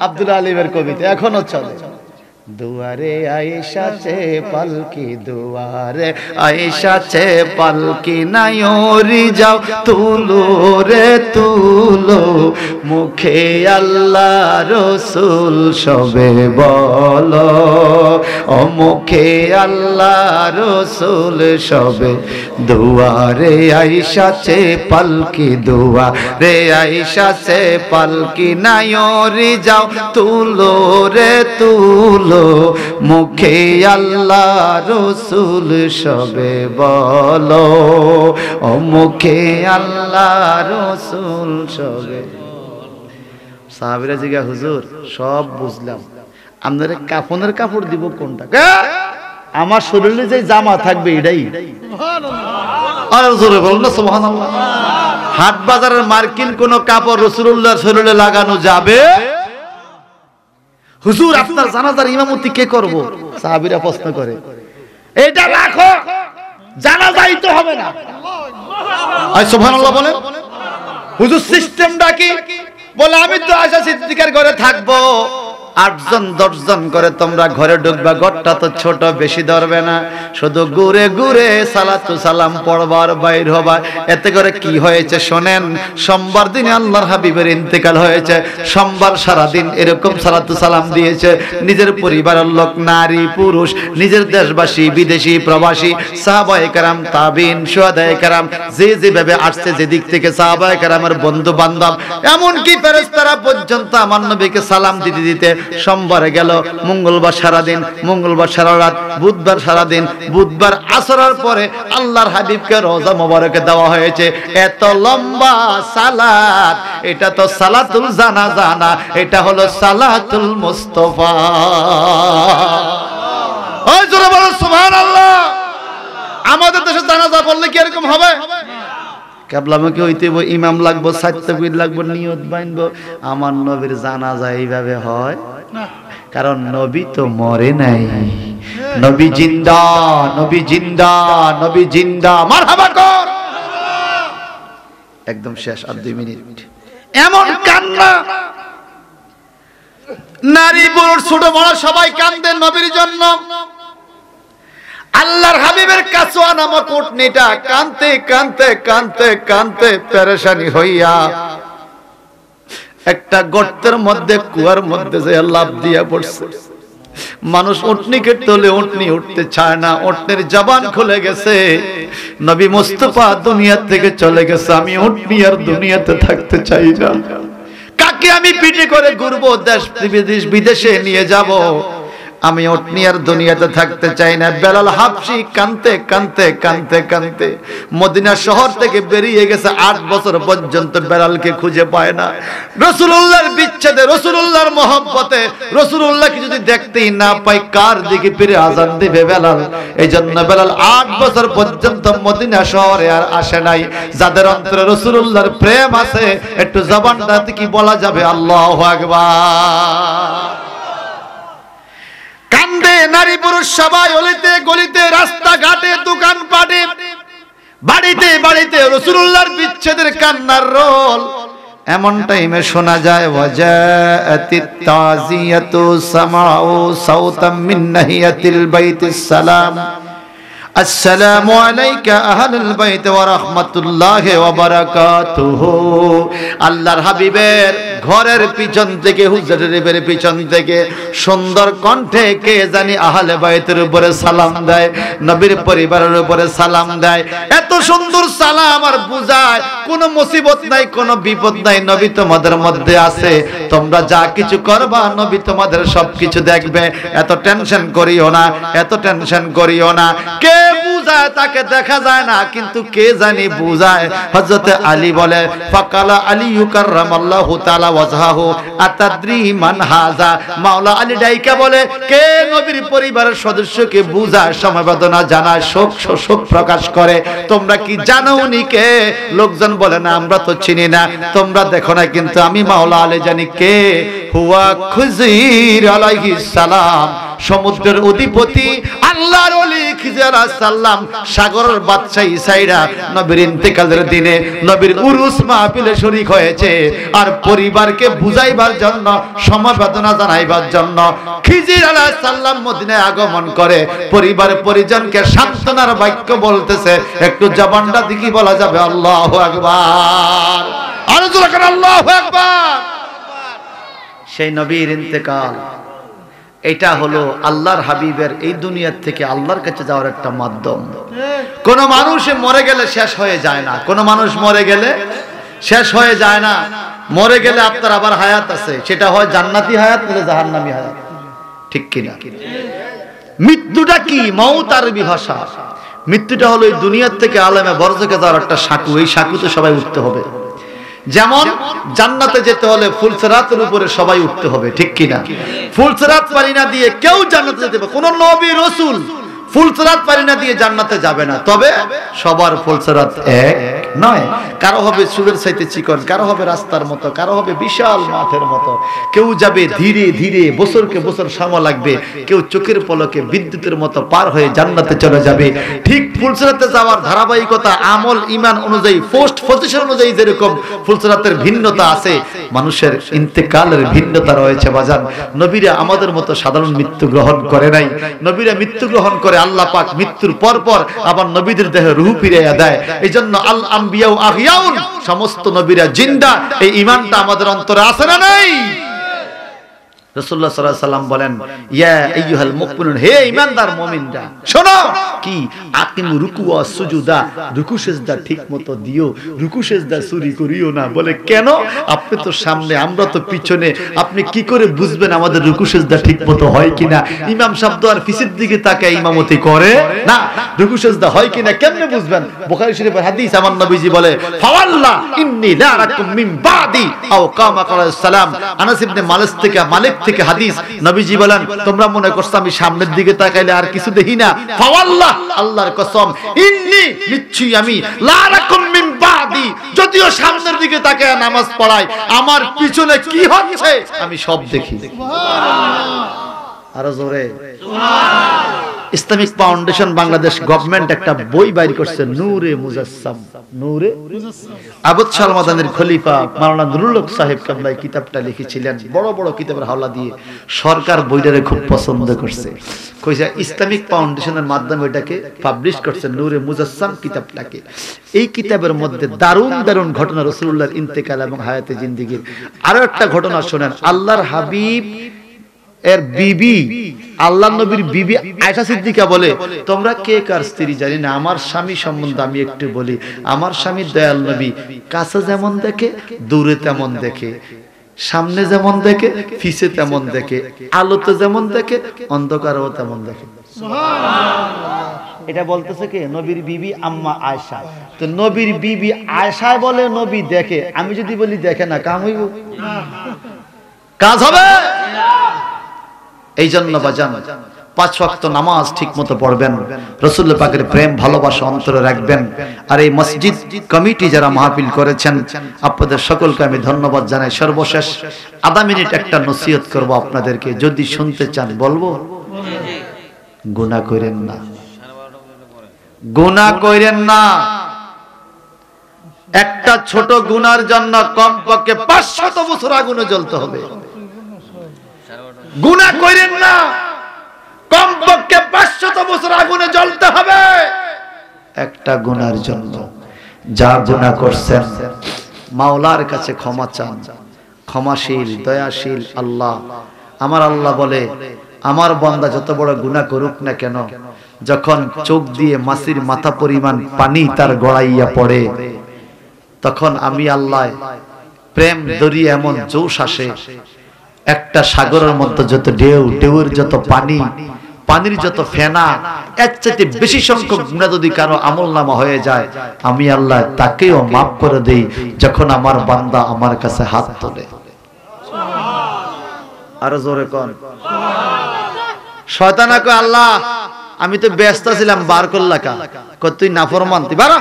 আব্দুল আলিমের কবিতা এখনো চলে। দুয়ারে আয়েশা চে পালকি, দুয়ারে আয়েশা চে পালকি, নাইরি যাও তুলো রে তুলো, মুখে আল্লাহ রসুল সবে বলো, ও মুখে আল্লাহ রসুল সবে। দুয়ারে আয়েশা চে পালকি, দুয়ারে আয়েশা চে পালকি, নাইরি যাও তুলো রে তুলো, মুখে আল্লাহ রসুল সবে বলো, ও মুখে আল্লাহ রসুল সবে। সাহাবীরা জিজ্ঞাসা হুজুর সব বুঝলাম, আপনারা কাফনের কাপড় দিব কোনটা? আমার শরীরে যে জামা থাকবে এটাই। আর জোরে বলুন না সুবহানাল্লাহ। হাট বাজারের মার্কিন কোন কাপড় রাসূলুল্লাহর শরীরে লাগানো যাবে? হুজুর আপনার জানাজার ইমামতি কে করব? সাহাবীরা প্রশ্ন করে এটা রাখো, জানাজাই তো হবে না। আয় সুবহানাল্লাহ বলেন। হুজুর সিস্টেমটা কি? বলে আমি তো আয়েশা সিদ্দিকার ঘরে থাকবো, 8 জন 10 জন করে তোমরা ঘরে ঢুকবা, ঘরটা তো ছোট, বেশি ধরবে না, শুধু ঘুরে ঘুরে সালাতু সালাম পড়বার বাইর হবা। এতে করে কি হয়েছে শোনেন, সোমবার দিনে আল্লাহর হাবিবের ইন্তেকাল হয়েছে, সোমবার সারা দিন এরকম সালাতু সালাম দিয়েছে নিজের পরিবারের লোক, নারী পুরুষ, নিজের দেশবাসী বিদেশি প্রবাসী, সাহাবায়ে কেরাম, তাবিন, শুহাদায়ে কেরাম, যে যেভাবে আসছে যেদিক থেকে সাহাবায়ে কেরামের বন্ধু বান্ধব, এমনকি ফেরেশতারা পর্যন্ত আমার নবীকে সালাম দিতে দিতে সোমবারে গেল, মঙ্গলবার সারাদিন, মঙ্গলবার সারা রাত, বুধবার সারাদিন, বুধবার আসরের পরে আল্লাহর হাবিবকে রওজা মোবারকে দেওয়া হয়েছে। এত লম্বা সালাত, এটা তো সালাতুল জানাজা না, এটা হলো সালাতুল মুস্তাফা। ওই জোরে বলো সুবহানাল্লাহ। আমাদের দেশে জানাজা পড়লে কি এরকম হবে? কেবলামুখী হইতে ইমাম লাগবো, সাত্তাকুইর লাগবো, নিয়ত বাইনবো। আমার নবীর জানাজা এইভাবে হয়? কারণ নবী তো মরে নাই, নবী জিন্দা, নবী জিন্দা, নবী জিন্দা। মারহাবা কর। একদম শেষ, আর 2 মিনিট। এমন কান্না, নারী পুরুষ ছোট বড় সবাই কান্দে নবীর জন্য। আল্লাহর হাবিবের কাসওয়া নামক উটনিটা কানতে কানতে কানতে কানতে পেরেশানি হইয়া একটা গর্তের মধ্যে, কুয়ার মধ্যে যে লাফ দিয়া পড়ছে। মানুষ উটনিকে তোলে, উটনি উঠতে চায় না, উটনির জবান খুলে গেছে। নবী মুস্তাফা দুনিয়া থেকে চলে গেছে, আমি উটনি আর দুনিয়াতে থাকতে চাই না। কাকে আমি পিঠে করে ঘুরবো, দেশ বিদেশে নিয়ে যাব, আমি উটনি আর দুনিয়াতে থাকতে চাই না। বেলাল হাবশি কানতে কানতে কানতে কানতে মদিনা শহর থেকে বেরিয়ে গেছে, 8 বছর পর্যন্ত বেলালকে খুঁজে পায় না। রাসূলুল্লাহর বিচ্ছেদে, রাসূলুল্লাহর মহব্বতে রাসূলুল্লাহকে যদি দেখতেই না পাই, কার দিকে ফিরে আজান দিবে বেলাল? এইজন্য বেলাল 8 বছর পর্যন্ত মদিনা শহরে আর আসে নাই। যাদের অন্তরে রাসূলুল্লাহর প্রেম আছে, একটু জবানটাতে কি বলা যাবে? আল্লাহু আকবার। কান্দে নারী পুরুষ সবাই, অলিতে গলিতে, রাস্তাঘাটে, দোকান পাটে, বাড়িতে বাড়িতে রাসূলুল্লাহর বিচ্ছেদের কান্নার রোল। এমন টাইমে শোনা যায়, ওয়াজাআতিত তাজিয়াতু সামাউ সাওতাম মিন নাহিয়াতিল বাইতিস সালাম, আসসালামু আলাইকা আহলুল বাইত ওয়া রাহমাতুল্লাহি ওয়া বারাকাতুহু। আল্লাহর হাবিবের ঘরের পিছন থেকে, হুজুরের পিছন থেকে সুন্দর কণ্ঠে কে জানি আহলে বাইতের উপরে সালাম দেয়, নবীর পরিবারের উপরে সালাম দেয়। এত সুন্দর সালাম আর বুঝায় কোনো মুসিবত নাই, কোনো বিপদ নাই, নবী তোমাদের মধ্যে আছে, তোমরা যা কিছু করবা নবী তোমাদের সবকিছু দেখবে, এত টেনশন করিও না, এত টেনশন করিও না। কে বুঝায় তাকে দেখা যায় না, কিন্তু কে জানি বুঝায়। হযরত আলী বলে, ফাকালা আলী কাররামাল্লাহু তাআলা ওয়াজহাহু আতাদ্রি মান হাযা। মাওলা আলী ডাইকা বলে, কে নবীর পরিবারের সদস্যকে বুঝায়, সমবেদনা জানায়, শোক প্রকাশ করে, তোমরা কি জানো উনি কে? লোকজন বলে না, আমরা তো চিনি না। তোমরা দেখো না, কিন্তু আমি মাওলা আলী জানি কে। হুয়া খুজির আলাইহিস সালাম, সমুদ্রের অধিপতি আল্লাহর ওলি খিজির আলাইহিস সালাম সাগরের বাদশাহী সাইরা নবীর ইন্তেকালের দিনে নবীর উরুস মাহফিলে শরীক হয়েছে। আর পরিবারকে বুঝাইবার জন্য, সমবেদনা জানাইবার জন্য খিজির আলাইহিস সালাম মদিনায় আগমন করে, পরিবার পরিজনকে সান্ত্বনার বাক্য বলতেছে। একটু জবানটা দেখি বলা যাবে আল্লাহু আকবার, আর জোরে করে আল্লাহু আকবার। সেই নবীর ইন্তেকাল, এটা হলো আল্লাহর হাবিবের এই দুনিয়া থেকে আল্লাহর কাছে যাওয়ার একটা মাধ্যম। কোন মানুষ মরে গেলে শেষ হয়ে যায় না, কোন মানুষ মরে গেলে শেষ হয়ে যায় না। মরে গেলে আপনার আবার হায়াত আছে, সেটা হয় জান্নাতি হায়াত নাহলে জাহান্নামী হায়াত, ঠিক কিনা? মৃত্যুটা কি? মাউত আরবি ভাষা। মৃত্যুটা হলো এই দুনিয়ার থেকে আলেমে বরজকে যাওয়ার একটা সাঁকু, এই সাঁকুতে সবাই উঠতে হবে। যেমন জান্নাতে যেতে হলে ফুলসিরাতের উপরে সবাই উঠতে হবে, ঠিক কিনা? ফুলসিরাত পারি না দিয়ে কেউ জান্নাতে যেতে পারে? কোন নবী রাসূল ফুলসরাত পারি না দিয়ে জান্নাতে যাবে না, তবে সবার ফুলসরাত এক নয়। কারো হবে চুলের চাইতে চিকন, কারো হবে রাস্তার মতো, কারো হবে বিশাল মাঠের মতো। কেউ যাবে ধীরে ধীরে, বছরকে বছর সময় লাগবে, কেউ চোখের পলকে বিদ্যুতের মতো পার হয়ে জান্নাতে চলে যাবে। ঠিক ফুলসরাতে যাওয়ার ধারাবাহিকতা আমল ইমান অনুযায়ী, পোস্ট পজিশন অনুযায়ী যেরকম ফুলসরাতের ভিন্নতা আছে, মানুষের ইন্তেকালের ভিন্নতা রয়েছে বাজান। নবীরা আমাদের মতো সাধারণ মৃত্যু গ্রহণ করে নাই। নবীরা মৃত্যু গ্রহণ করে আল্লাহ পাক মৃত্যুর পর পর আবার নবীদের দেহে রূহ ফিরিয়ে দেয়। এই জন্য আল আম্বিয়া আহিয়াউন, সমস্ত নবীরা জিন্দা। এই ঈমানটা আমাদের অন্তরে আছে না নাই? রাসূলুল্লাহ সাল্লাল্লাহু আলাইহি ওয়াসাল্লাম বলেন, ইয়া আইয়ুহাল মুমিনুন, হে ঈমানদার মুমিনরা, শোনো কি আকিমু রুকু ওয়া সুজুদা, রুকু সিজদা ঠিকমতো দিও, রুকু সিজদা চুরি করিও না। বলে কেন? আপনি তো সামনে, আমরা তো পিছনে, আপনি কি করে বুঝবেন আমাদের রুকু সিজদা ঠিকমতো হয় কিনা? ইমাম সাহেব তো আর পিছের দিকে তাকায় ইমামতি করে না, রুকু সিজদা হয় কিনা কেমনে বুঝবেন? বুখারী শরীফের হাদিস, আমার নবীজি বলে, ফাওয়াল্লাহ ইন্নী লা আরাকুম মিন বাদি আও কামা ক্বালাস সালাম। আনাস ইবনে মালিক থেকে হাদিস, নবীজি বলেন, তোমরা মনে করছো আমি সামনের দিকে তাকাইলে আর কিছু দেখি না? ফাওয়াল্লাহ, আল্লাহর কসম, ইন্নী, নিশ্চয়ই আমি, লা আরাকুম মিন বাদি, যদিও সামনের দিকে তাকায় নামাজ পড়াই, আমার পিছনে কি হচ্ছে আমি সব দেখি। আরো জোরে সুবহানাল্লাহ। ইসলামিক ফাউন্ডেশন বাংলাদেশ গভর্নমেন্ট একটা বই বাইর করছে, নূরে মুজাসসাম, নূরে আবুদ শালমাদানির খলিফা মাওলানা নুরুল হক সাহেব কাবলাই কিতাবটা লিখেছিলেন, বড় বড় কিতাবের হাওলা দিয়ে। সরকার বইটারে খুব পছন্দ করছে, কইছে ইসলামিক ফাউন্ডেশনের মাধ্যমে এটাকে পাবলিশ করছে, নূরে মুজাসসাম কিতাবটাকে। এই কিতাবের মধ্যে দারুণ দারুণ ঘটনা, রাসূলুল্লাহর ইন্তেকাল এবং হায়াতে জিন্দেগীর। আরো একটা ঘটনা শুনেন, আল্লাহর হাবিব এর বিবি, আল্লাহ নবীর বিবি আয়েশা সিদ্দিকা বলে, তোমরা কে কার স্ত্রী জানি না, আমার স্বামী সম্বন্ধে আমি একটু বলি। আমার স্বামী দয়াল নবী, কাছে যেমন দেখে দূরে তেমন দেখে, সামনে যেমন দেখে পিছে তেমন দেখে, আলোতে যেমন দেখে অন্ধকারেও তেমন দেখে। সুবহানাল্লাহ। এটা বলতেছে কে? নবীর বিবি আম্মা আয়েশা। তো নবীর বিবি আয়েশা বলে নবী দেখে, আমি যদি বলি দেখে না, কাম হইব? কাজ হবে? এই জন্য বাজান, 5 ওয়াক্ত নামাজ ঠিক মতো পড়বেন, রাসূলুল্লাহ পাকের প্রেম ভালোবাসা অন্তরে রাখবেন। আর এই মসজিদ কমিটি যারা মাহফিল করেছেন, আপনাদের সকলকে আমি ধন্যবাদ জানাই। সর্বশেষ আধা মিনিট একটা নসিহত করব আপনাদেরকে, যদি শুনতে চান বলবো। গুনাহ করেন না, গুনাহ করেন না। একটা ছোট গুনার জন্য কমপক্ষে 500 বছর আগুনে জ্বলতে হবে। গুনাহ করেন না, কমপক্ষে 500 বছর আগুনে জ্বলতে হবে একটা গুনার জন্য। যা গুনাহ করছেন মাওলার কাছে ক্ষমা চান, ক্ষমাশীল দয়াশীল আল্লাহ। আমার আল্লাহ বলে, আমার বান্দা যত বড় গুনাহ করুক না কেন, যখন চোখ দিয়ে মাছির মাথা পরিমাণ পানি তার গড়াইয়া পড়ে, তখন আমি আল্লাহ প্রেম দরিয়া এমন জোশ আসে, একটা সাগরের মধ্যে যত ঢেউ, ঢেউয়ের যত পানি, পানির যত ফেনা, এর চাইতে বেশি সংখ্যক গুনাহ যদি কারো আমলনামা হয়ে যায়, আমি আল্লাহ তাকেও মাফ করে দেই যখন আমার বান্দা আমার কাছে হাত তোলে। আরো জোরে কোন শয়তান কয়, আল্লাহ আমি তো ব্যস্ত ছিলাম, বার করলা কা? কয় তুই নাফরমান, তুই বারা।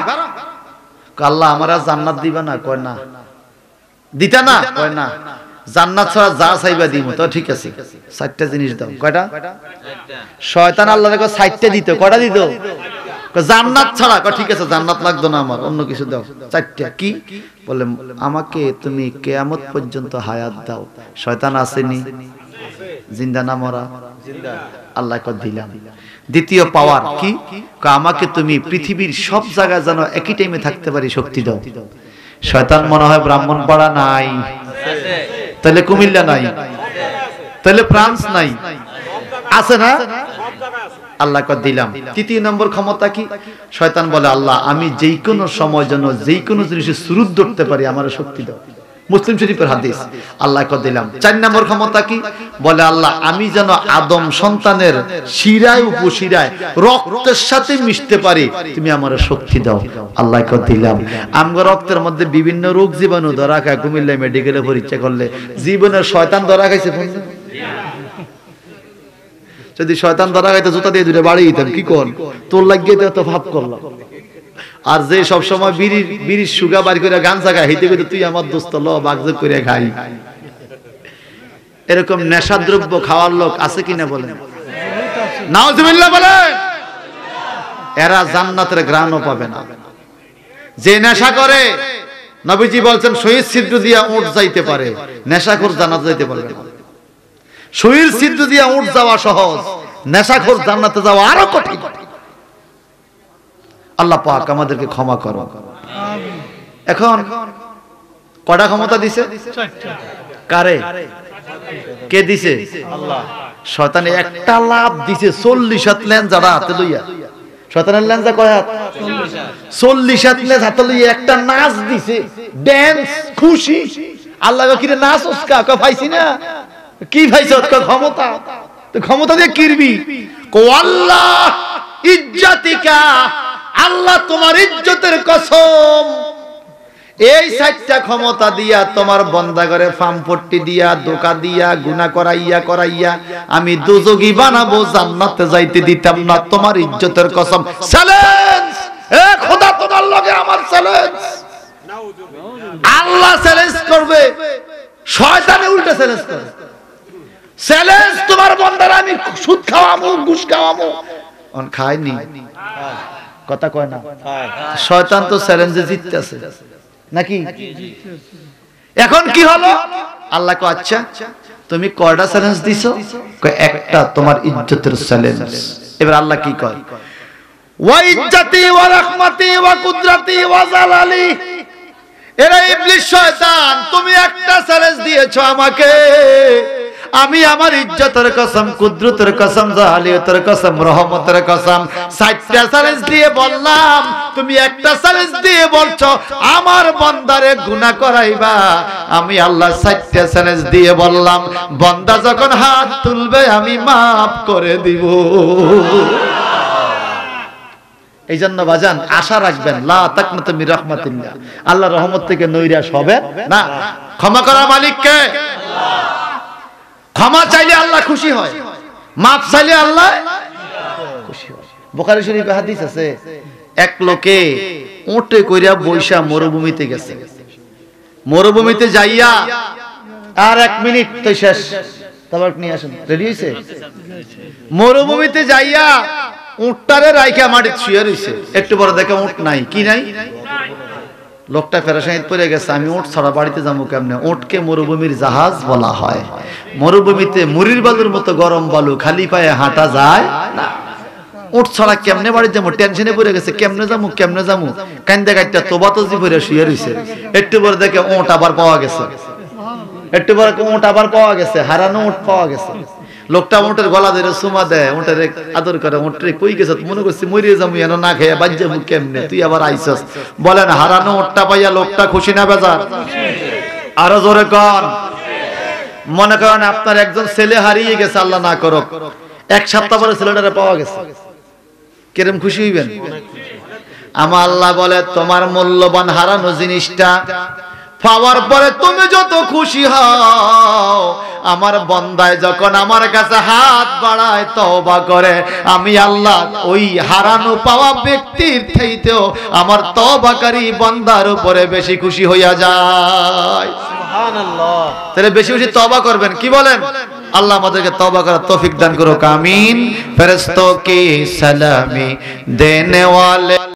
আল্লাহ আমার জান্নাত দিবা না? কয় না। দিতা না? কয় না। জান্নাত ছাড়া যা চাইবা দিব। তো ঠিক আছে, 4টা জিনিস দাও। কয়টা? শয়তান আল্লাহরে কয় 4টা দিতে, কয়টা দিত? কয় জান্নাত ছাড়া। কয় ঠিক আছে, জান্নাত লাগতো না আমার, অন্য কিছু দাও। 4টা কি? বলে আমাকে তুমি কিয়ামত পর্যন্ত হায়াত দাও। শয়তান আসেনি? জিন্দা না মরা? জিন্দা। আল্লাহ কয় দিলাম। দ্বিতীয় পাওয়ার কি? কয় আমাকে তুমি পৃথিবীর সব জায়গায় যেন একই টাইমে থাকতে পারি শক্তি দাও। শয়তান মনে হয় ব্রাহ্মণপাড়া নাই, তাহলে কুমিল্লা নাই, তাহলে ফ্রান্স নাই, আছে না? আল্লাহ কয় দিলাম। তৃতীয় নম্বর ক্ষমতা কি? শয়তান বলে, আল্লাহ আমি যেই কোনো সময় যেন যেই কোনো জিনিসের সুরুত ধরতে পারি, আমার শক্তি দাও। মুসলিম শরীফের হাদিস। আল্লাহ কয় দিলাম। 4 নম্বর ক্ষমতা কি? বলে আল্লাহ আমি যেন আদম সন্তানের শিরায় উপশিরায় রক্তের সাথে মিশতে পারি, তুমি আমার শক্তি দাও। আল্লাহ কয় দিলাম। আমগো রক্তের মধ্যে বিভিন্ন রোগ জীবাণু ধরা খায়, কুমিল্লা মেডিকেলে পরীক্ষা করলে জীবনের শয়তান ধরা খাইছে। যদি শয়তান ধরা গাইতে জুতা দিয়ে দুটো বাড়ি দিতাম কি কর, তোর লাগিয়ে তো ভাব করলাম। আর যে সব সময় বিড়ির সুগা বাড়ি করে গাঞ্জা খায়, হেঁটে গেতে তুই আমার দোস্ত ল বাগজব করে খাই। এরকম নেশাদ্রব্য খাওয়ার লোক আছে কিনা বলেন? নাউজুবিল্লাহ বলেন। এরা জান্নাতের ঘ্রাণও পাবে না। যে নেশা করে, নবীজি বলছেন শহীদ ছিদ্র দিয়া উঠ যাইতে পারে, নেশাখোর জান্নাত যাইতে পারবে না। শহীদ ছিদ্র দিয়া উঠ যাওয়া সহজ, নেশাখোর জান্নাতে যাওয়া আরো কঠিন। আল্লাহ পাক আমাদেরকে ক্ষমা করো। এখন কটা ক্ষমতা দিছে? কারে? কে দিছে? আল্লাহ। শয়তানে একটা লাভ দিছে 40 হাত লেঞ্জা হাতে লইয়া। শয়তানের লেঞ্জা কয় হাত? 40 হাত লেঞ্জা হাতে লইয়া একটা নাচ দিছে, ড্যান্স, খুশি। আল্লাহ কি রে নাচ ওসকা কয় পাইছি না, কি পাইছো? ক্ষমতা। তো ক্ষমতা দিয়ে কিরবি? কো আল্লাহ ইজ্জাতিকা, আল্লাহ তোমার ইজ্জতের কসম, এই 4টা ক্ষমতা দিয়া তোমার বান্দা করে ফামপট্টি দিয়া ধোঁকা দিয়া গুনাহ করাইয়া আমি দুজগী বানাবো, জান্নাতে যাইতে দিতাম না। তোমার ইজ্জতের কসম। চ্যালেঞ্জ, এ খোদা তোমার লগে আমার চ্যালেঞ্জ। আল্লাহ চ্যালেঞ্জ করবে, শয়তানে উল্টা চ্যালেঞ্জ করে। চ্যালেঞ্জ তোমার বান্দার আমি সুদ খাওয়াবো, ঘুষ খাওয়াবো। অন খায়নি, কথা কয় না। শয়তান তো চ্যালেঞ্জে জিততেছে নাকি? এখন কি হলো? আল্লাহ কয় আচ্ছা তুমি কয়টা চ্যালেঞ্জ দিছো? কয় একটা, তোমার ইজ্জতের চ্যালেঞ্জ। এবার আল্লাহ কি কয়? ওয়া ইজ্জতি ওয়া রাহমাতি ওয়া কুদরতি ওয়া জালালি। এরা ইবলিস শয়তান, তুমি একটা চ্যালেঞ্জ দিয়েছো আমাকে, আমি আমার ইজ্জতের কসম, কুদরতের কসম, জালালিয়তের কসম, রহমতের কসম 4টা চ্যালেঞ্জ দিয়ে বললাম, তুমি একটা চ্যালেঞ্জ দিয়ে বলছো আমার বান্দারে গুনাহ করাইবা। আমি আল্লাহ 4টা চ্যালেঞ্জ দিয়ে বললাম, বান্দা যখন হাত তুলবে আমি maaf করে দিব। এই জন্য বাজান আশা রাখবেন, লা তাকনাতু মির রাহমাতিল্লাহ, আল্লাহর রহমত থেকে নৈরাশ হবে না। ক্ষমা করা মালিক কে? আল্লাহ। ক্ষমা চাইলে আল্লাহ খুশি হয়, মাফ চাইলে আল্লাহ খুশি হয়। বুখারী শরীফে হাদিস আছে, এক লোকে উটে কইরা বৈশা মরুভূমিতে গেছে। মরুভূমিতে যাইয়া আর 1 মিনিট তো শেষ, তারপর নিয়ে আসেন, রেডি হইছে? মরুভূমিতে যাইয়া উটটারে রাইখা মাটিতে শুয়ে রইছে। একটু বড় দেখে উট নাই, কি নাই? লোকটা পেরেশানিতে পড়ে গেছে, আমি উট ছাড়া বাড়িতে যাবো কেমনে? উটকে মরুভূমির জাহাজ বলা হয়। মরুভূমিতে মুড়ির বালুর মতো গরম বালু, খালি পায়ে হাঁটা যায় না। উট ছাড়া কেমনে বাড়ি যাবো? টেনশনে পড়ে গেছে, কেমনে যাবো? কান্দে কাইটা তোবা তজি পড়ে শুয়ে রইছে। একটু পরে দেখে উট আবার পাওয়া গেছে, হারানো উট পাওয়া গেছে। লোকটা উটের গলা ধরে চুমা দেয়, উটের আদর করে। উটরে কই গেছ? মনে করছি মরিয়ে যাবো, এনে না খেয়ে বাজ যাবো কেমনে, তুই আবার আইসস। বলেন হারানো উটটা পাইয়া লোকটা খুশি না বেজার? আরো জোরে কন। মনে করেন আপনার একজন ছেলে হারিয়ে গেছে, আল্লাহ না করুক, 1 সপ্তাহ পরে ছেলেটারে পাওয়া গেছে, কিরম খুশি হইবেন? আমার আল্লাহ বলে তোমার মূল্যবান হারানো জিনিসটা পাওয়ার পরে তুমি যত খুশি হও, আমার বান্দায় যখন আমার কাছে হাত বাড়ায় তওবা করে, আমি আল্লাহ ওই হারানো পাওয়া ব্যক্তির চাইতেও আমার তওবাকারী বান্দার উপরে বেশি খুশি হইয়া যায়। সুবহানাল্লাহ। তাহলে বেশি বেশি তওবা করবেন, কি বলেন? আল্লাহ আমাদেরকে তওবা করার তৌফিক দান করুক, আমিন। ফেরেশতোं की सलामी देने वाले